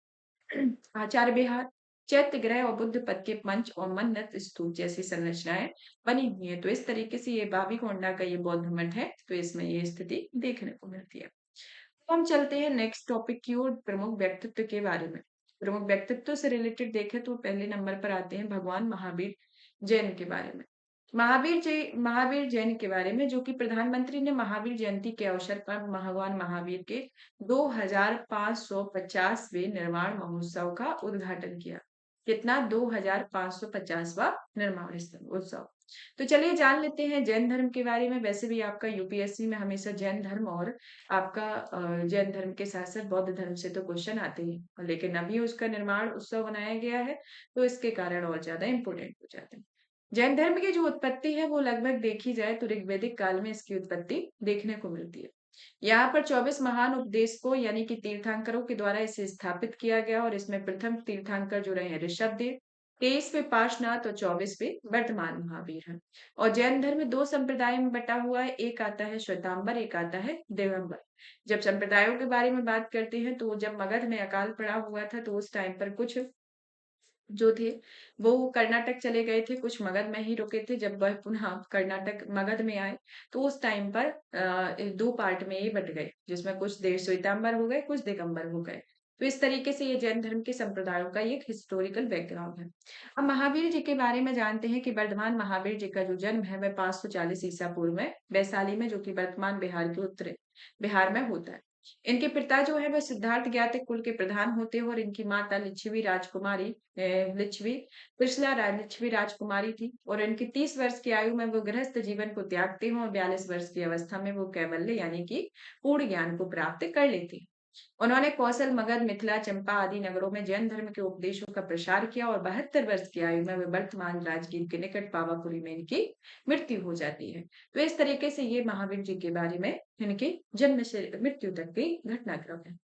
आचार्य विहार, चैत्य गृह और बुद्ध पद के मंच और मन्नत स्तूप जैसी संरचनाएं बनी हुई है। तो इस तरीके से ये बाबीकोंडा का ये बौद्ध मठ है, तो इसमें ये स्थिति देखने को मिलती है। तो हम चलते हैं नेक्स्ट टॉपिक की ओर, प्रमुख व्यक्तित्व के बारे में। प्रमुख व्यक्तित्व से रिलेटेड देखें तो पहले नंबर पर आते हैं भगवान महावीर जैन के बारे में। महावीर जैन के बारे में, जो कि प्रधानमंत्री ने महावीर जयंती के अवसर पर भगवान महावीर के 2550वें निर्वाण महोत्सव का उद्घाटन किया। कितना? 2550वां निर्माण उत्सव। तो चलिए जान लेते हैं जैन धर्म के बारे में। वैसे भी आपका यूपीएससी में हमेशा जैन धर्म और आपका जैन धर्म के साथ साथ बौद्ध धर्म से तो क्वेश्चन आते हैं, लेकिन अभी उसका निर्माण उत्सव बनाया गया है तो इसके कारण और ज्यादा इंपोर्टेंट हो जाते हैं। जैन धर्म की जो उत्पत्ति है वो लगभग देखी जाए तो ऋग्वैदिक काल में इसकी उत्पत्ति देखने को मिलती है। यहाँ पर 24 महान उपदेशकों यानी कि तीर्थंकरों के द्वारा इसे स्थापित किया गया और इसमें प्रथम तीर्थंकर जो रहे हैं ऋषभदेव, 23वें पार्श्वनाथ और 24वें वर्तमान महावीर हैं। और जैन धर्म दो संप्रदाय में बटा हुआ है, एक आता है श्वेतांबर, एक आता है दिगंबर। जब संप्रदायों के बारे में बात करते हैं तो जब मगध में अकाल पड़ा हुआ था तो उस टाइम पर कुछ जो थे वो कर्नाटक चले गए थे, कुछ मगध में ही रुके थे। जब वह पुनः कर्नाटक मगध में आए तो उस टाइम पर दो पार्ट में ये बट गए, जिसमें कुछ देश श्वेतांबर हो गए, कुछ दिगंबर हो गए। तो इस तरीके से ये जैन धर्म के संप्रदायों का एक हिस्टोरिकल बैकग्राउंड है। अब महावीर जी के बारे में जानते हैं कि वर्धमान महावीर जी का जो जन्म है वह 540 ईसा पूर्व में वैशाली में, जो कि वर्तमान बिहार के उत्तरी बिहार में होता है। इनके पिता जो है वह सिद्धार्थ ज्ञातिक कुल के प्रधान होते हैं और इनकी माता लिच्छवी राजकुमारी लिच्छवी लिच्छवी राजकुमारी थी और इनकी 30 वर्ष की आयु में वो गृहस्थ जीवन को त्यागते हैं और 42 वर्ष की अवस्था में वो कैवल्य यानी कि पूर्ण ज्ञान को प्राप्त कर लेते हैं। उन्होंने कौशल, मगध, मिथिला, चंपा आदि नगरों में जैन धर्म के उपदेशों का प्रसार किया और 72 वर्ष की आयु में वे वर्तमान राजगीर के निकट पावापुरी में इनकी मृत्यु हो जाती है। तो इस तरीके से ये महावीर जी के बारे में इनके जन्म से मृत्यु तक की घटनाक्रम है।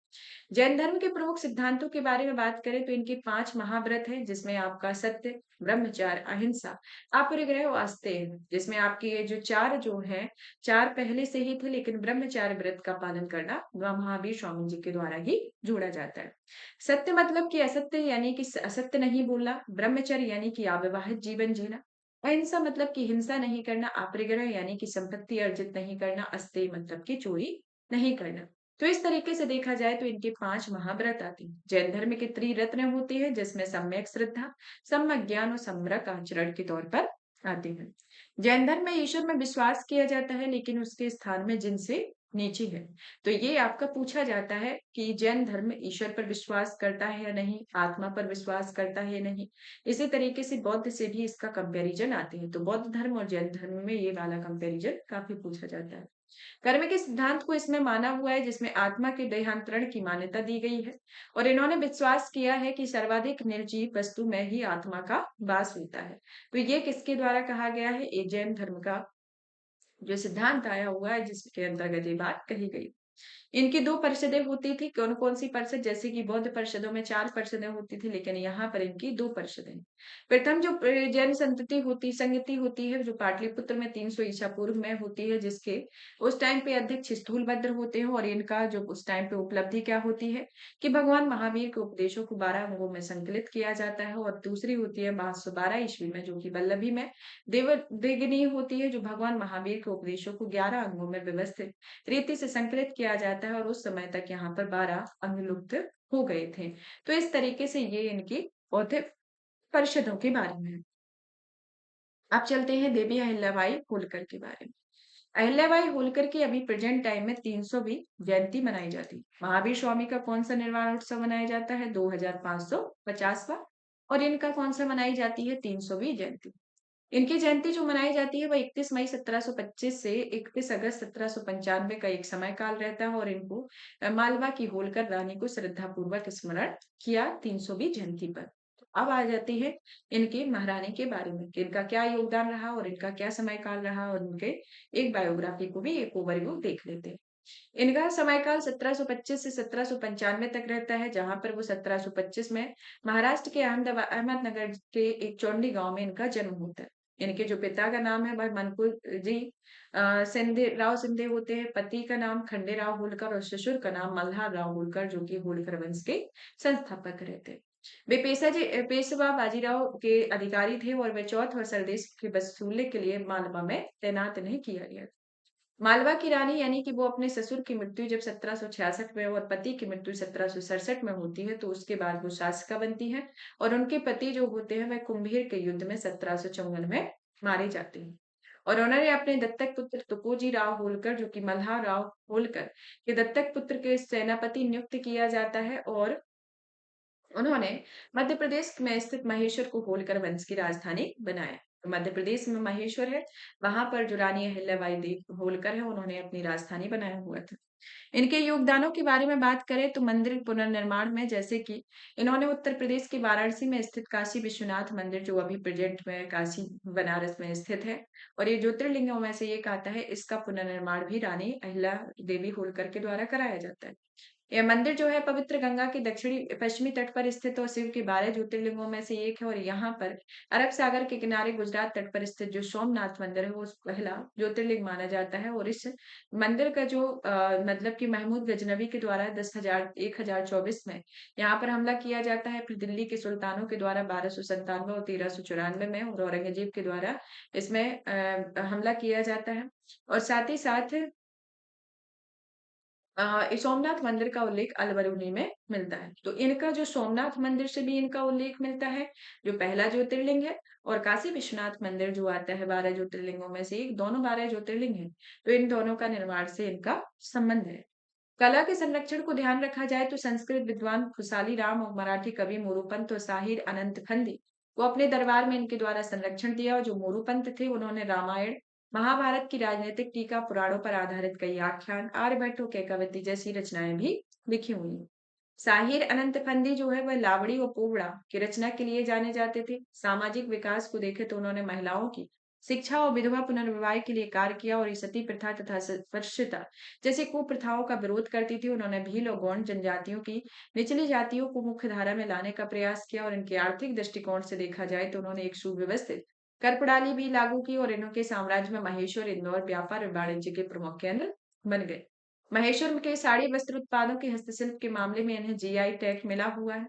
जैन धर्म के प्रमुख सिद्धांतों के बारे में बात करें तो इनके 5 महाव्रत हैं, जिसमें आपका सत्य, ब्रह्मचर्य, अहिंसा, अपरिग्रह और आस्तेय, जिसमें आपके ये जो चार जो हैं, चार पहले से ही थे लेकिन ब्रह्मचार्य व्रत का पालन करना महावीर स्वामी जी के द्वारा ही जोड़ा जाता है। सत्य मतलब कि असत्य यानी कि असत्य नहीं बोलना, ब्रह्मचर्य यानी कि अविवाहित जीवन जीना, अहिंसा मतलब कि हिंसा नहीं करना, अपरिग्रह यानी कि संपत्ति अर्जित नहीं करना, अस्तेय मतलब कि चोरी नहीं करना। तो इस तरीके से देखा जाए तो इनके 5 महाव्रत आते हैं। जैन धर्म के त्रिरत्न होते हैं, जिसमें सम्यक श्रद्धा, सम्यक ज्ञान और सम्यक आचरण के तौर पर आते हैं। जैन धर्म में ईश्वर में विश्वास किया जाता है, लेकिन उसके स्थान में जिनसे नीची है। तो ये आपका पूछा जाता है कि जैन धर्म ईश्वर पर विश्वास करता है या नहीं, आत्मा पर विश्वास करता है या नहीं। इसी तरीके से बौद्ध से भी इसका कंपैरिजन आते हैं। तो बौद्ध धर्म और जैन धर्म में ये वाला कंपैरिजन काफी पूछा जाता है। कर्म के सिद्धांत को इसमें माना हुआ है जिसमें आत्मा के देहांतरण की मान्यता दी गई है और इन्होंने विश्वास किया है कि सर्वाधिक निर्जीव वस्तु में ही आत्मा का वास होता है। तो ये किसके द्वारा कहा गया है? ये जैन धर्म का जो सिद्धांत आया हुआ है जिसके अंतर्गत ये बात कही गई। इनकी 2 परिषदें होती थी, कौन-कौन सी परिषद? जैसे कि बौद्ध परिषदों में 4 परिषदें होती थी, लेकिन यहाँ पर इनकी 2 परिषदें हैं। प्रथम जो जैन संगति होती है, जो पाटलिपुत्र में 300 ईसा पूर्व में होती है, जिसके उस टाइम पे अध्यक्ष स्थूलभद्र होते हैं और इनका जो उस टाइम पे उपलब्धि क्या होती है कि भगवान महावीर के उपदेशों को 12 अंगों में संकलित किया जाता है और दूसरी होती है 512 ईस्वी में, जो कि वल्लभी में देवदेगिनी होती है, जो भगवान महावीर के उपदेशों को 11 अंगों में व्यवस्थित रीति से संकलित किया जाता है और उस समय तक यहाँ पर 12 अंग लुप्त हो गए थे। तो इस तरीके से ये इनकी बौद्धिक परिषदों के बारे में है। अब चलते हैं देवी अहिल्याबाई होलकर के बारे में। अहिल्याबाई होलकर की अभी प्रेजेंट टाइम में 300वीं जयंती मनाई जाती है। महावीर स्वामी का कौन सा निर्वाण उत्सव मनाया जाता है? 2550वां। और इनका कौन सा मनाई जाती है? 300वीं जयंती। इनकी जयंती जो मनाई जाती है वह 31 मई 1725 से 31 अगस्त 1795 का एक समय काल रहता है और इनको मालवा की होलकर रानी को श्रद्धापूर्वक स्मरण किया 300वीं जयंती पर। तो अब आ जाती है इनकी महारानी के बारे में कि इनका क्या योगदान रहा और इनका क्या समय काल रहा और उनके एक बायोग्राफी को भी एक ओवरव्यू देख लेते हैं। इनका समयकाल 1725 से 1795 तक रहता है, जहां पर वो 1725 में महाराष्ट्र के अहमदनगर के एक चौंडी गांव में इनका जन्म होता है। इनके जो पिता का नाम है वह मनकुल जी सिंधे होते हैं। पति का नाम खंडेराव होलकर और ससुर का नाम मल्हार राव होलकर, जो कि होलकर वंश के संस्थापक रहते हैं। वे पेशवा बाजीराव के अधिकारी थे और वे चौथ और सरदेश के वसूलने के लिए मालवा में तैनात नहीं किया गया। मालवा की रानी यानी कि वो अपने ससुर की मृत्यु जब 1766 में और पति की मृत्यु 1767 में होती है, तो उसके बाद वो शासिका बनती है और उनके पति जो होते हैं वह कुंभीर के युद्ध में 1754 में मारे जाते हैं। और उन्होंने अपने दत्तक पुत्र तुकोजी राव होलकर, जो कि मल्हार राव होलकर के दत्तक पुत्र के सेनापति नियुक्त किया जाता है और उन्होंने मध्य प्रदेश में स्थित महेश्वर को होलकर वंश की राजधानी बनाया। तो मध्य प्रदेश में महेश्वर है, वहां पर जो रानी अहिल्याबाई देवी होलकर है उन्होंने अपनी राजधानी बनाया हुआ था। इनके योगदानों के बारे में बात करें तो मंदिर पुनर्निर्माण में जैसे कि इन्होंने उत्तर प्रदेश के वाराणसी में स्थित काशी विश्वनाथ मंदिर, जो अभी प्रेजेंट में काशी बनारस में स्थित है और ये ज्योतिर्लिंगों में से एक आता है, इसका पुनर्निर्माण भी रानी अहिल्या देवी होलकर के द्वारा कराया जाता है। यह मंदिर जो है पवित्र गंगा के दक्षिणी पश्चिमी तट पर स्थित और शिव के 12 ज्योतिर्लिंगों में से एक है और यहाँ पर अरब सागर के किनारे गुजरात तट पर स्थित जो सोमनाथ मंदिर है वो पहला ज्योतिर्लिंग माना जाता है और इस मंदिर का जो मतलब कि महमूद गजनवी के द्वारा 1024 में यहाँ पर हमला किया जाता है। फिर दिल्ली के सुल्तानों के द्वारा 1297 और 1394 में और औरंगजेब के द्वारा इसमें हमला किया जाता है और साथ ही साथ इस सोमनाथ मंदिर का उल्लेख अलबरूनी में मिलता है। तो इनका जो सोमनाथ मंदिर से भी इनका उल्लेख मिलता है, जो पहला ज्योतिर्लिंग है, और काशी विश्वनाथ मंदिर जो आता है 12 ज्योतिर्लिंगों में से एक, दोनों 12 ज्योतिर्लिंग हैं। तो इन दोनों का निर्माण से इनका संबंध है। कला के संरक्षण को ध्यान रखा जाए तो संस्कृत विद्वान खुसाली राम और मराठी कवि मोरूपंत और साहिर अनंत खंदी को अपने दरबार में इनके द्वारा संरक्षण दिया और जो मोरूपंत थे उन्होंने रामायण महाभारत की राजनीतिक टीका पुराणों पर आधारित कई आख्यान आर्यभट्ट और कैकावती जैसी रचनाएं भी लिखी हुई हैं। साहिर अनंत फंदी जो है वह लावड़ी और पोवड़ा की रचना के लिए जाने जाते थे। सामाजिक विकास को देखे तो उन्होंने महिलाओं की शिक्षा और विधवा पुनर्विवाह के लिए कार्य किया और ये सती प्रथा तथा स्पृश्यता जैसे कुप्रथाओं का विरोध करती थी। उन्होंने भील और गौंड जनजातियों की निचली जातियों को मुख्य धारा में लाने का प्रयास किया और इनके आर्थिक दृष्टिकोण से देखा जाए तो उन्होंने एक सुव्यवस्थित कर प्रणाली भी लागू की और इनके साम्राज्य में महेश्वर इंदौर व्यापार और वाणिज्य के प्रमुख केंद्र बन गए। महेश्वर के साड़ी वस्त्र उत्पादों के हस्तशिल्प के मामले में इन्हें जीआई टैग मिला हुआ है।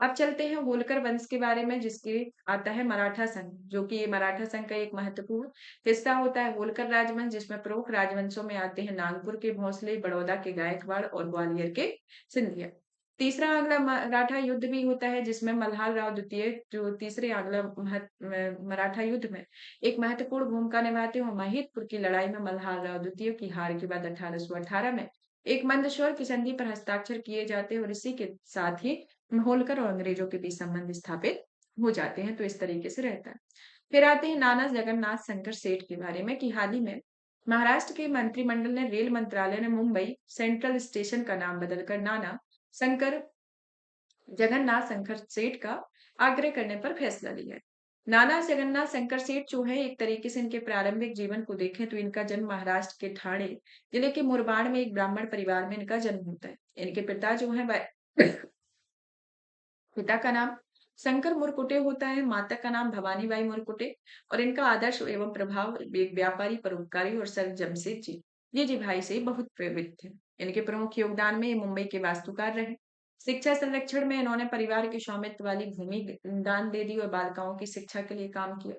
अब चलते हैं होलकर वंश के बारे में, जिसके आता है मराठा संघ, जो कि ये मराठा संघ का एक महत्वपूर्ण हिस्सा होता है। होलकर राजवंश जिसमें प्रमुख राजवंशों में आते हैं नागपुर के भोंसले, बड़ौदा के गायकवाड़ और ग्वालियर के सिंधिया। तीसरा आंग्ल मराठा युद्ध भी होता है जिसमें मल्हार राव द्वितीय जो तीसरे मराठा युद्ध में एक महत्वपूर्ण भूमिका निभाते हैं और महिदपुर की लड़ाई में मल्हार राव द्वितीय की हार के बाद 1818 में एक मंदसौर की संधि पर हस्ताक्षर किए जाते हैं और इसी के साथ ही होलकर और अंग्रेजों के बीच संबंध स्थापित हो जाते हैं। तो इस तरीके से रहता है। फिर आते हैं नाना जगन्नाथ शंकर सेठ के बारे में कि हाल ही में महाराष्ट्र के मंत्रिमंडल ने रेल मंत्रालय ने मुंबई सेंट्रल स्टेशन का नाम बदलकर नाना शंकर जगन्नाथ शंकर सेठ का आग्रह करने पर फैसला लिया है। नाना जगन्नाथ शंकर सेठ जो है एक तरीके से इनके प्रारंभिक जीवन को देखें तो इनका जन्म महाराष्ट्र के ठाणे जिले के मुरबाड में एक ब्राह्मण परिवार में इनका जन्म होता है। इनके पिता जो है पिता का नाम शंकर मुरकुटे होता है, माता का नाम भवानीबाई मुरकुटे और इनका आदर्श एवं प्रभाव एक व्यापारी, परोपकारी और सर जमशेद जी ये जी भाई से बहुत प्रेरित थे। इनके प्रमुख योगदान में ये मुंबई के वास्तुकार रहे। शिक्षा संरक्षण में इन्होंने परिवार के स्वामित्व वाली भूमि दान दे दी और बालिकाओं की शिक्षा के लिए काम किया।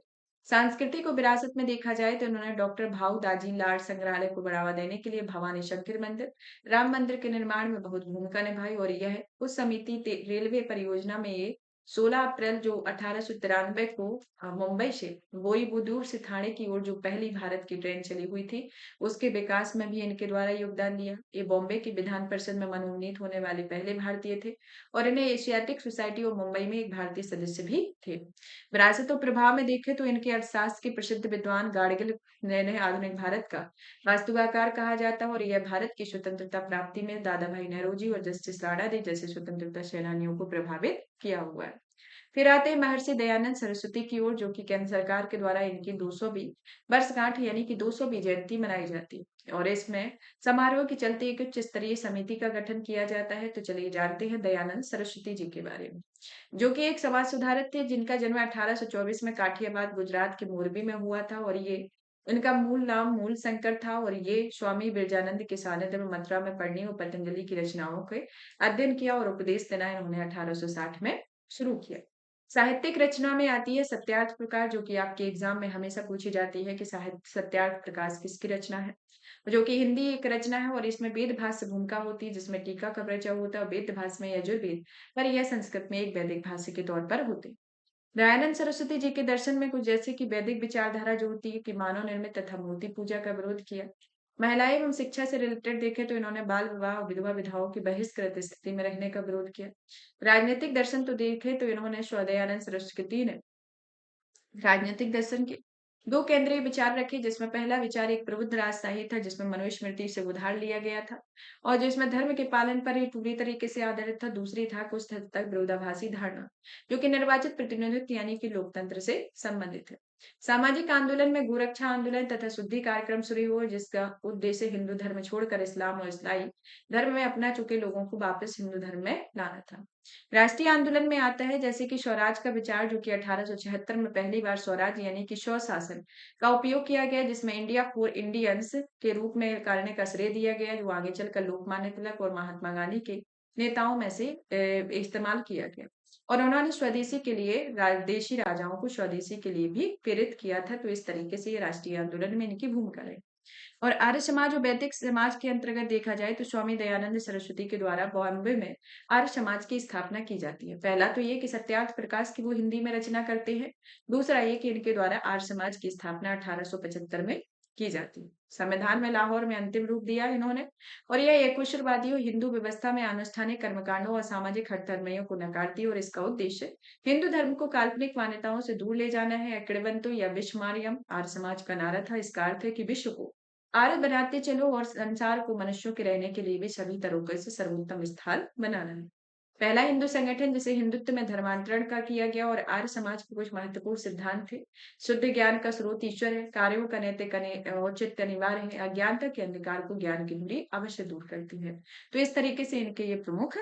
सांस्कृतिक और विरासत में देखा जाए तो इन्होंने डॉक्टर भाऊ दाजी लाड संग्रहालय को बढ़ावा देने के लिए भवानी शंकर मंदिर राम मंदिर के निर्माण में बहुत भूमिका निभाई और यह उस समिति रेलवे परियोजना में ये 16 अप्रैल जो 1893 को मुंबई से बोरीबुदूर से थाने की ओर जो पहली भारत की ट्रेन चली हुई थी उसके विकास में भी इनके द्वारा योगदान दिया। ये बॉम्बे की विधान परिषद में मनोनीत होने वाले पहले भारतीय थे और इन्हें एशियाटिक सोसाइटी और मुंबई में एक भारतीय सदस्य भी थे। विरासत और प्रभाव में देखें तो इनके अर्थशास्त्र के प्रसिद्ध विद्वान गाडगिल ने आधुनिक भारत का वास्तुकार कहा जाता है और यह भारत की स्वतंत्रता प्राप्ति में दादा भाई नौरोजी और जस्टिस राणा ने जैसे स्वतंत्रता सेनानियों को प्रभावित किया हुआ है। फिर आते हैं महर्षि दयानंद सरस्वती की ओर जो कि केंद्र सरकार के द्वारा इनकी 220 वर्षगांठ यानी कि 220 जयंती मनाई जाती है और इसमें समारोह के चलते एक उच्च स्तरीय समिति का गठन किया जाता है। तो चलिए जानते हैं दयानंद सरस्वती जी के बारे में जो कि एक समाज सुधारक थे जिनका जन्म 1824 में काठियावाड़ गुजरात के मोरबी में हुआ था और ये इनका मूल नाम मूल शंकर था और ये स्वामी बिरजानंद के सानिध्य में मथुरा में पढ़ने और पतंजलि की रचनाओं के अध्ययन किया और उपदेश देना इन्होंने 1860 में शुरू किया। साहित्यिक रचना में आती है सत्यार्थ प्रकाश जो कि आपके एग्जाम में हमेशा पूछी जाती है कि साहित्य सत्यार्थ प्रकाश किसकी रचना है जो कि हिंदी एक रचना है और इसमें वेद भाष्य भूमिका होती है जिसमें टीका का परिचय होता है। वेद भाष्य में यजुर्वेद पर यह संस्कृत में एक वैदिक भाष्य के तौर पर होते हैं। दयानंद सरस्वती जी के दर्शन में कुछ जैसे कि वैदिक विचारधारा जो होती है कि मानव निर्मित तथा मूर्ति पूजा का विरोध किया। महिलाएं एवं शिक्षा से रिलेटेड देखें तो इन्होंने बाल विवाह और विधवा विधवाओं की बहिष्कृत स्थिति में रहने का विरोध किया। राजनीतिक दर्शन तो देखें तो इन्होंने दयानंद सरस्वती ने राजनीतिक दर्शन के दो केंद्रीय विचार रखे जिसमें पहला विचार एक प्रबुद्ध राजशाही था जिसमें मनुस्मृति से उधार लिया गया था और जिसमें धर्म के पालन पर ही पूरी तरीके से आधारित था। दूसरी था कुछ हद तक विरोधाभासी धारणा जो कि निर्वाचित प्रतिनिधित्व यानी कि लोकतंत्र से संबंधित है। सामाजिक आंदोलन में गोरक्षा आंदोलन तथा शुद्धि कार्यक्रम शुरू हुआ जिसका उद्देश्य हिंदू धर्म छोड़कर इस्लाम और ईसाई धर्म में अपना चुके लोगों को वापस हिंदू धर्म में लाना था। राष्ट्रीय आंदोलन में आता है जैसे कि स्वराज का विचार जो कि 1876 में पहली बार स्वराज यानी कि स्वशासन का उपयोग किया गया जिसमें इंडिया फॉर इंडियंस के रूप में करने का श्रेय दिया गया जो आगे चलकर लोकमान्य तिलक और महात्मा गांधी के नेताओं में से इस्तेमाल किया गया और उन्होंने स्वदेशी के लिए देशी राजाओं को स्वदेशी के लिए भी प्रेरित किया था। तो इस तरीके से ये राष्ट्रीय आंदोलन में इनकी भूमिका रही और आर्य समाज और वैदिक समाज के अंतर्गत देखा जाए तो स्वामी दयानंद सरस्वती के द्वारा बॉम्बे में आर्य समाज की स्थापना की जाती है। पहला तो ये कि सत्यार्थ प्रकाश की वो हिंदी में रचना करते हैं। दूसरा ये कि इनके द्वारा आर्य समाज की स्थापना 1875 में की जाती है। संविधान में लाहौर में अंतिम रूप दिया इन्होंने और यह एकवचनवादी और हिंदू व्यवस्था में अनुष्ठानिक कर्मकांडों और सामाजिक हठधर्मियों को नकारती है और इसका उद्देश्य हिंदू धर्म को काल्पनिक मान्यताओं से दूर ले जाना है। अकड़बंतु या विश्वमार्यम आर्य समाज का नारा था। इसका अर्थ है कि विश्व को आरत बनाते चलो और संसार को मनुष्यों के रहने के लिए भी सभी तरीकों से सर्वोत्तम स्थान बनाना है। पहला हिंदू संगठन जिसे हिंदुत्व में धर्मांतरण का किया गया और आर्य समाज के कुछ महत्वपूर्ण सिद्धांत थे। शुद्ध ज्ञान का स्रोत ईश्वर है, कार्यों का नैतिक औचित्य अनिवार्य है, अज्ञानता के अंधकार को ज्ञान की दूरी अवश्य दूर करती है। तो इस तरीके से इनके ये प्रमुख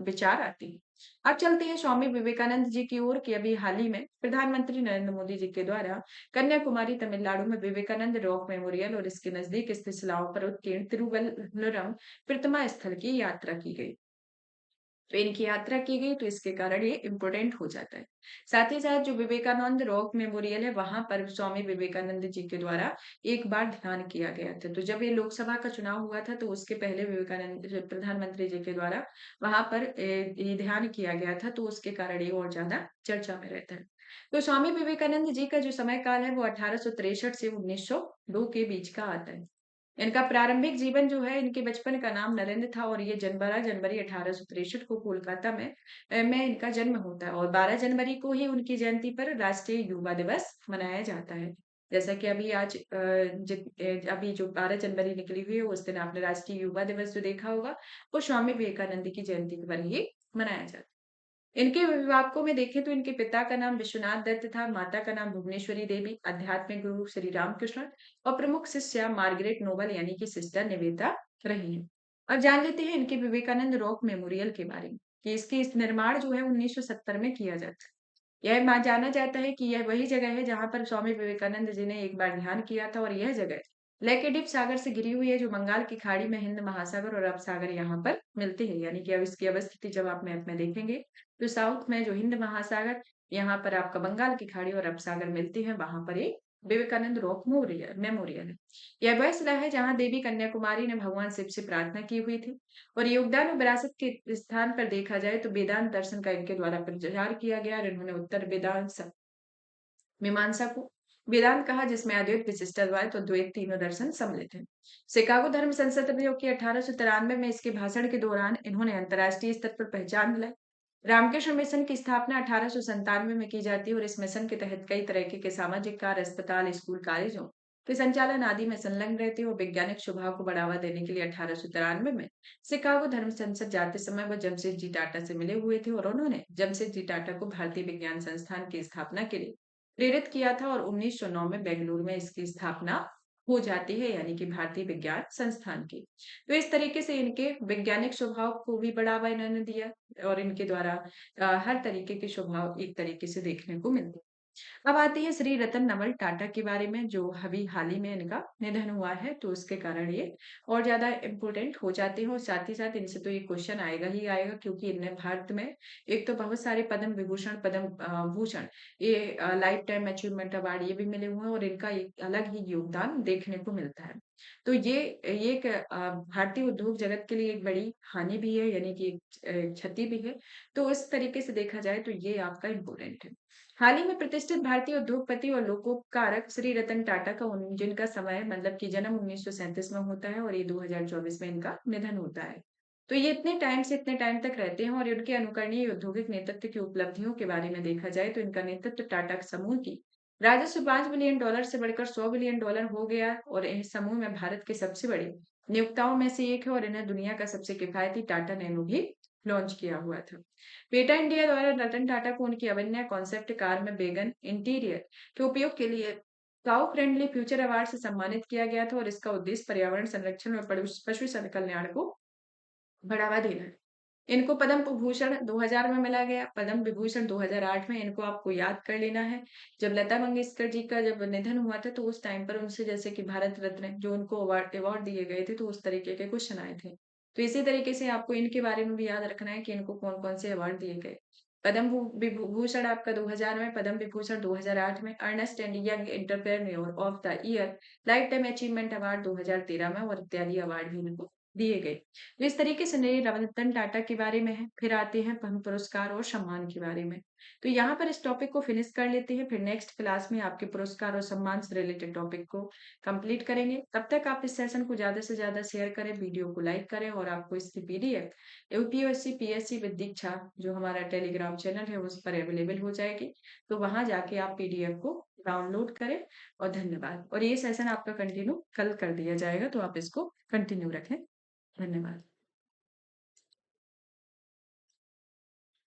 विचार आते हैं। अब चलते हैं स्वामी विवेकानंद जी की ओर कि अभी हाल ही में प्रधानमंत्री नरेंद्र मोदी जी के द्वारा कन्याकुमारी तमिलनाडु में विवेकानंद रॉक मेमोरियल और इसके नजदीक स्थित शिलाओं पर उत्कीर्ण तिरुवल्लुरम प्रतिमा स्थल की यात्रा की गई। तो इनकी यात्रा की गई तो इसके कारण ये इम्पोर्टेंट हो जाता है। साथ ही साथ जो विवेकानंद रॉक मेमोरियल है वहां पर स्वामी विवेकानंद जी के द्वारा एक बार ध्यान किया गया था। तो जब ये लोकसभा का चुनाव हुआ था तो उसके पहले विवेकानंद जो प्रधानमंत्री जी के द्वारा वहां पर ये ध्यान किया गया था, तो उसके कारण ये और ज्यादा चर्चा में रहता है। तो स्वामी विवेकानंद जी का जो समय काल है वो 1863 से 1902 के बीच का आता है। इनका प्रारंभिक जीवन जो है, इनके बचपन का नाम नरेंद्र था और ये 12 जनवरी 1863 को कोलकाता में इनका जन्म होता है और 12 जनवरी को ही उनकी जयंती पर राष्ट्रीय युवा दिवस मनाया जाता है। जैसा कि अभी जो 12 जनवरी निकली हुई है उस दिन आपने राष्ट्रीय युवा दिवस जो देखा होगा, वो स्वामी विवेकानंद की जयंती पर ही मनाया जाता है। इनके अभिभावकों में देखें तो इनके पिता का नाम विश्वनाथ दत्त था, माता का नाम भुवनेश्वरी देवी, आध्यात्मिक गुरु श्री रामकृष्ण और प्रमुख शिष्या मार्गरेट नोबल यानी कि सिस्टर निवेदिता रही हैं। अब जान लेते हैं इनके विवेकानंद रॉक मेमोरियल के बारे में कि इसकी इस निर्माण जो है 1970 में किया जाता है। यह जाना जाता है कि यह वही जगह है जहां पर स्वामी विवेकानंद जी ने एक बार ध्यान किया था और यह जगह लेकेडिप सागर से घिरी हुई है जो बंगाल की खाड़ी में हिंद महासागर और अरब सागर यहाँ पर मिलते हैं। यानी कि अब इसकी अवस्थिति जब आप मैप में देखेंगे तो साउथ में जो हिंद महासागर, यहाँ पर आपका बंगाल की खाड़ी और अरब सागर मिलती है, वहां पर एक विवेकानंद रॉक मेमोरियल है। यह वह शिला है जहां देवी कन्याकुमारी ने भगवान शिव से प्रार्थना की हुई थी। और योगदान और विरासत के स्थान पर देखा जाए तो वेदांत दर्शन का इनके द्वारा प्रचार किया गया और इन्होंने उत्तर वेदांत मीमांसा को वेदांत कहा, जिसमें अद्वैत विशिष्टाद्वैत और द्वैत तीनों दर्शन सम्मिलित हैं। शिकागो धर्म संसद में जो कि 1893 में इसके भाषण के दौरान इन्होंने अंतर्राष्ट्रीय स्तर पर पहचान दिलाई। रामकृष्ण मिशन की स्थापना 1897 में की जाती है और इस मिशन के तहत कई तरह के सामाजिक कार्य, अस्पताल, स्कूल, कॉलेजों के संचालन आदि में संलग्न रहते हैं और वैज्ञानिक स्वभाव को बढ़ावा देने के लिए 1893 में शिकागो धर्म संसद जाते समय वो जमशेदजी टाटा से मिले हुए थे और उन्होंने जमशेदजी टाटा को भारतीय विज्ञान संस्थान की स्थापना के लिए प्रेरित किया था और 1909 में बेंगलुरु में इसकी स्थापना हो जाती है, यानी कि भारतीय विज्ञान संस्थान की। तो इस तरीके से इनके वैज्ञानिक स्वभाव को भी बढ़ावा इन्होंने दिया और इनके द्वारा हर तरीके के स्वभाव एक तरीके से देखने को मिलते हैं। अब आती है श्री रतन नवल टाटा के बारे में, जो अभी हाल ही में इनका निधन हुआ है, तो उसके कारण ये और ज्यादा इम्पोर्टेंट हो जाते हैं और साथ ही साथ इनसे तो ये क्वेश्चन आएगा ही आएगा, क्योंकि इनने भारत में एक तो बहुत सारे पद्म विभूषण, पद्म भूषण, ये लाइफ टाइम अचीवमेंट अवार्ड ये भी मिले हुए हैं और इनका एक अलग ही योगदान देखने को मिलता है। तो ये एक भारतीय उद्योग जगत के लिए एक बड़ी हानि भी है, यानी कि एक क्षति भी है। तो इस तरीके से देखा जाए तो ये आपका इम्पोर्टेंट है। हाल ही में प्रतिष्ठित भारतीय उद्योगपति और लोकोपकारक श्री रतन टाटा का जिनका समय मतलब कि जन्म 1937 में होता है और ये 2024 में इनका निधन होता है। तो ये इतने टाइम से इतने टाइम तक रहते हैं और इनके अनुकरणीय औद्योगिक नेतृत्व की उपलब्धियों के बारे में देखा जाए तो इनका नेतृत्व टाटा समूह की राजस्व $5 बिलियन से बढ़कर $100 बिलियन हो गया और इस समूह में भारत के सबसे बड़े नियोक्ताओं में से एक है और इन्हें दुनिया का सबसे किफायती टाटा नैनो भी लॉन्च किया हुआ था। पेटा इंडिया द्वारा रतन टाटा को उनकी अवन्या कॉन्सेप्ट कार में वेगन इंटीरियर के उपयोग के लिए काउ फ्रेंडली फ्यूचर अवार्ड से सम्मानित किया गया था और इसका उद्देश्य पर्यावरण संरक्षण और पशु कल्याण को बढ़ावा देना है। इनको पद्म विभूषण 2000 में मिला गया, पद्म विभूषण 2008 में, इनको आपको याद कर लेना है। जब लता मंगेशकर जी का जब निधन हुआ था तो उस टाइम पर उनसे जैसे कि भारत रत्न जो उनको अवार्ड अवार्ड दिए गए थे, तो उस तरीके के क्वेश्चन आए थे। तो इसी तरीके से आपको इनके बारे में भी याद रखना है कि इनको कौन-कौन से अवार्ड दिए गए। पद्म विभूषण आपका 2000 में, पद्म विभूषण 2008 में, Ernst and Young entrepreneur of the year, lifetime achievement award 2013 में और इत्यादि अवार्ड भी इनको दिए गए। तो इस तरीके से नए रतन टाटा के बारे में है। फिर आते हैं हम पुरस्कार और सम्मान के बारे में। तो यहाँ पर इस टॉपिक को फिनिश कर लेते हैं, फिर नेक्स्ट क्लास में आपके पुरस्कार और सम्मान से रिलेटेड टॉपिक को कंप्लीट करेंगे। तब तक आप इस सेशन को ज्यादा से ज्यादा शेयर करें, वीडियो को लाइक करें और आपको इसकी पीडीएफ यूपीएससी पीएससी विद दीक्षा जो हमारा टेलीग्राम चैनल है उस पर अवेलेबल हो जाएगी। तो वहां जाके आप पीडीएफ को डाउनलोड करें और धन्यवाद। और ये सेशन आपका कंटिन्यू कल कर दिया जाएगा, तो आप इसको कंटिन्यू रखें। धन्यवाद।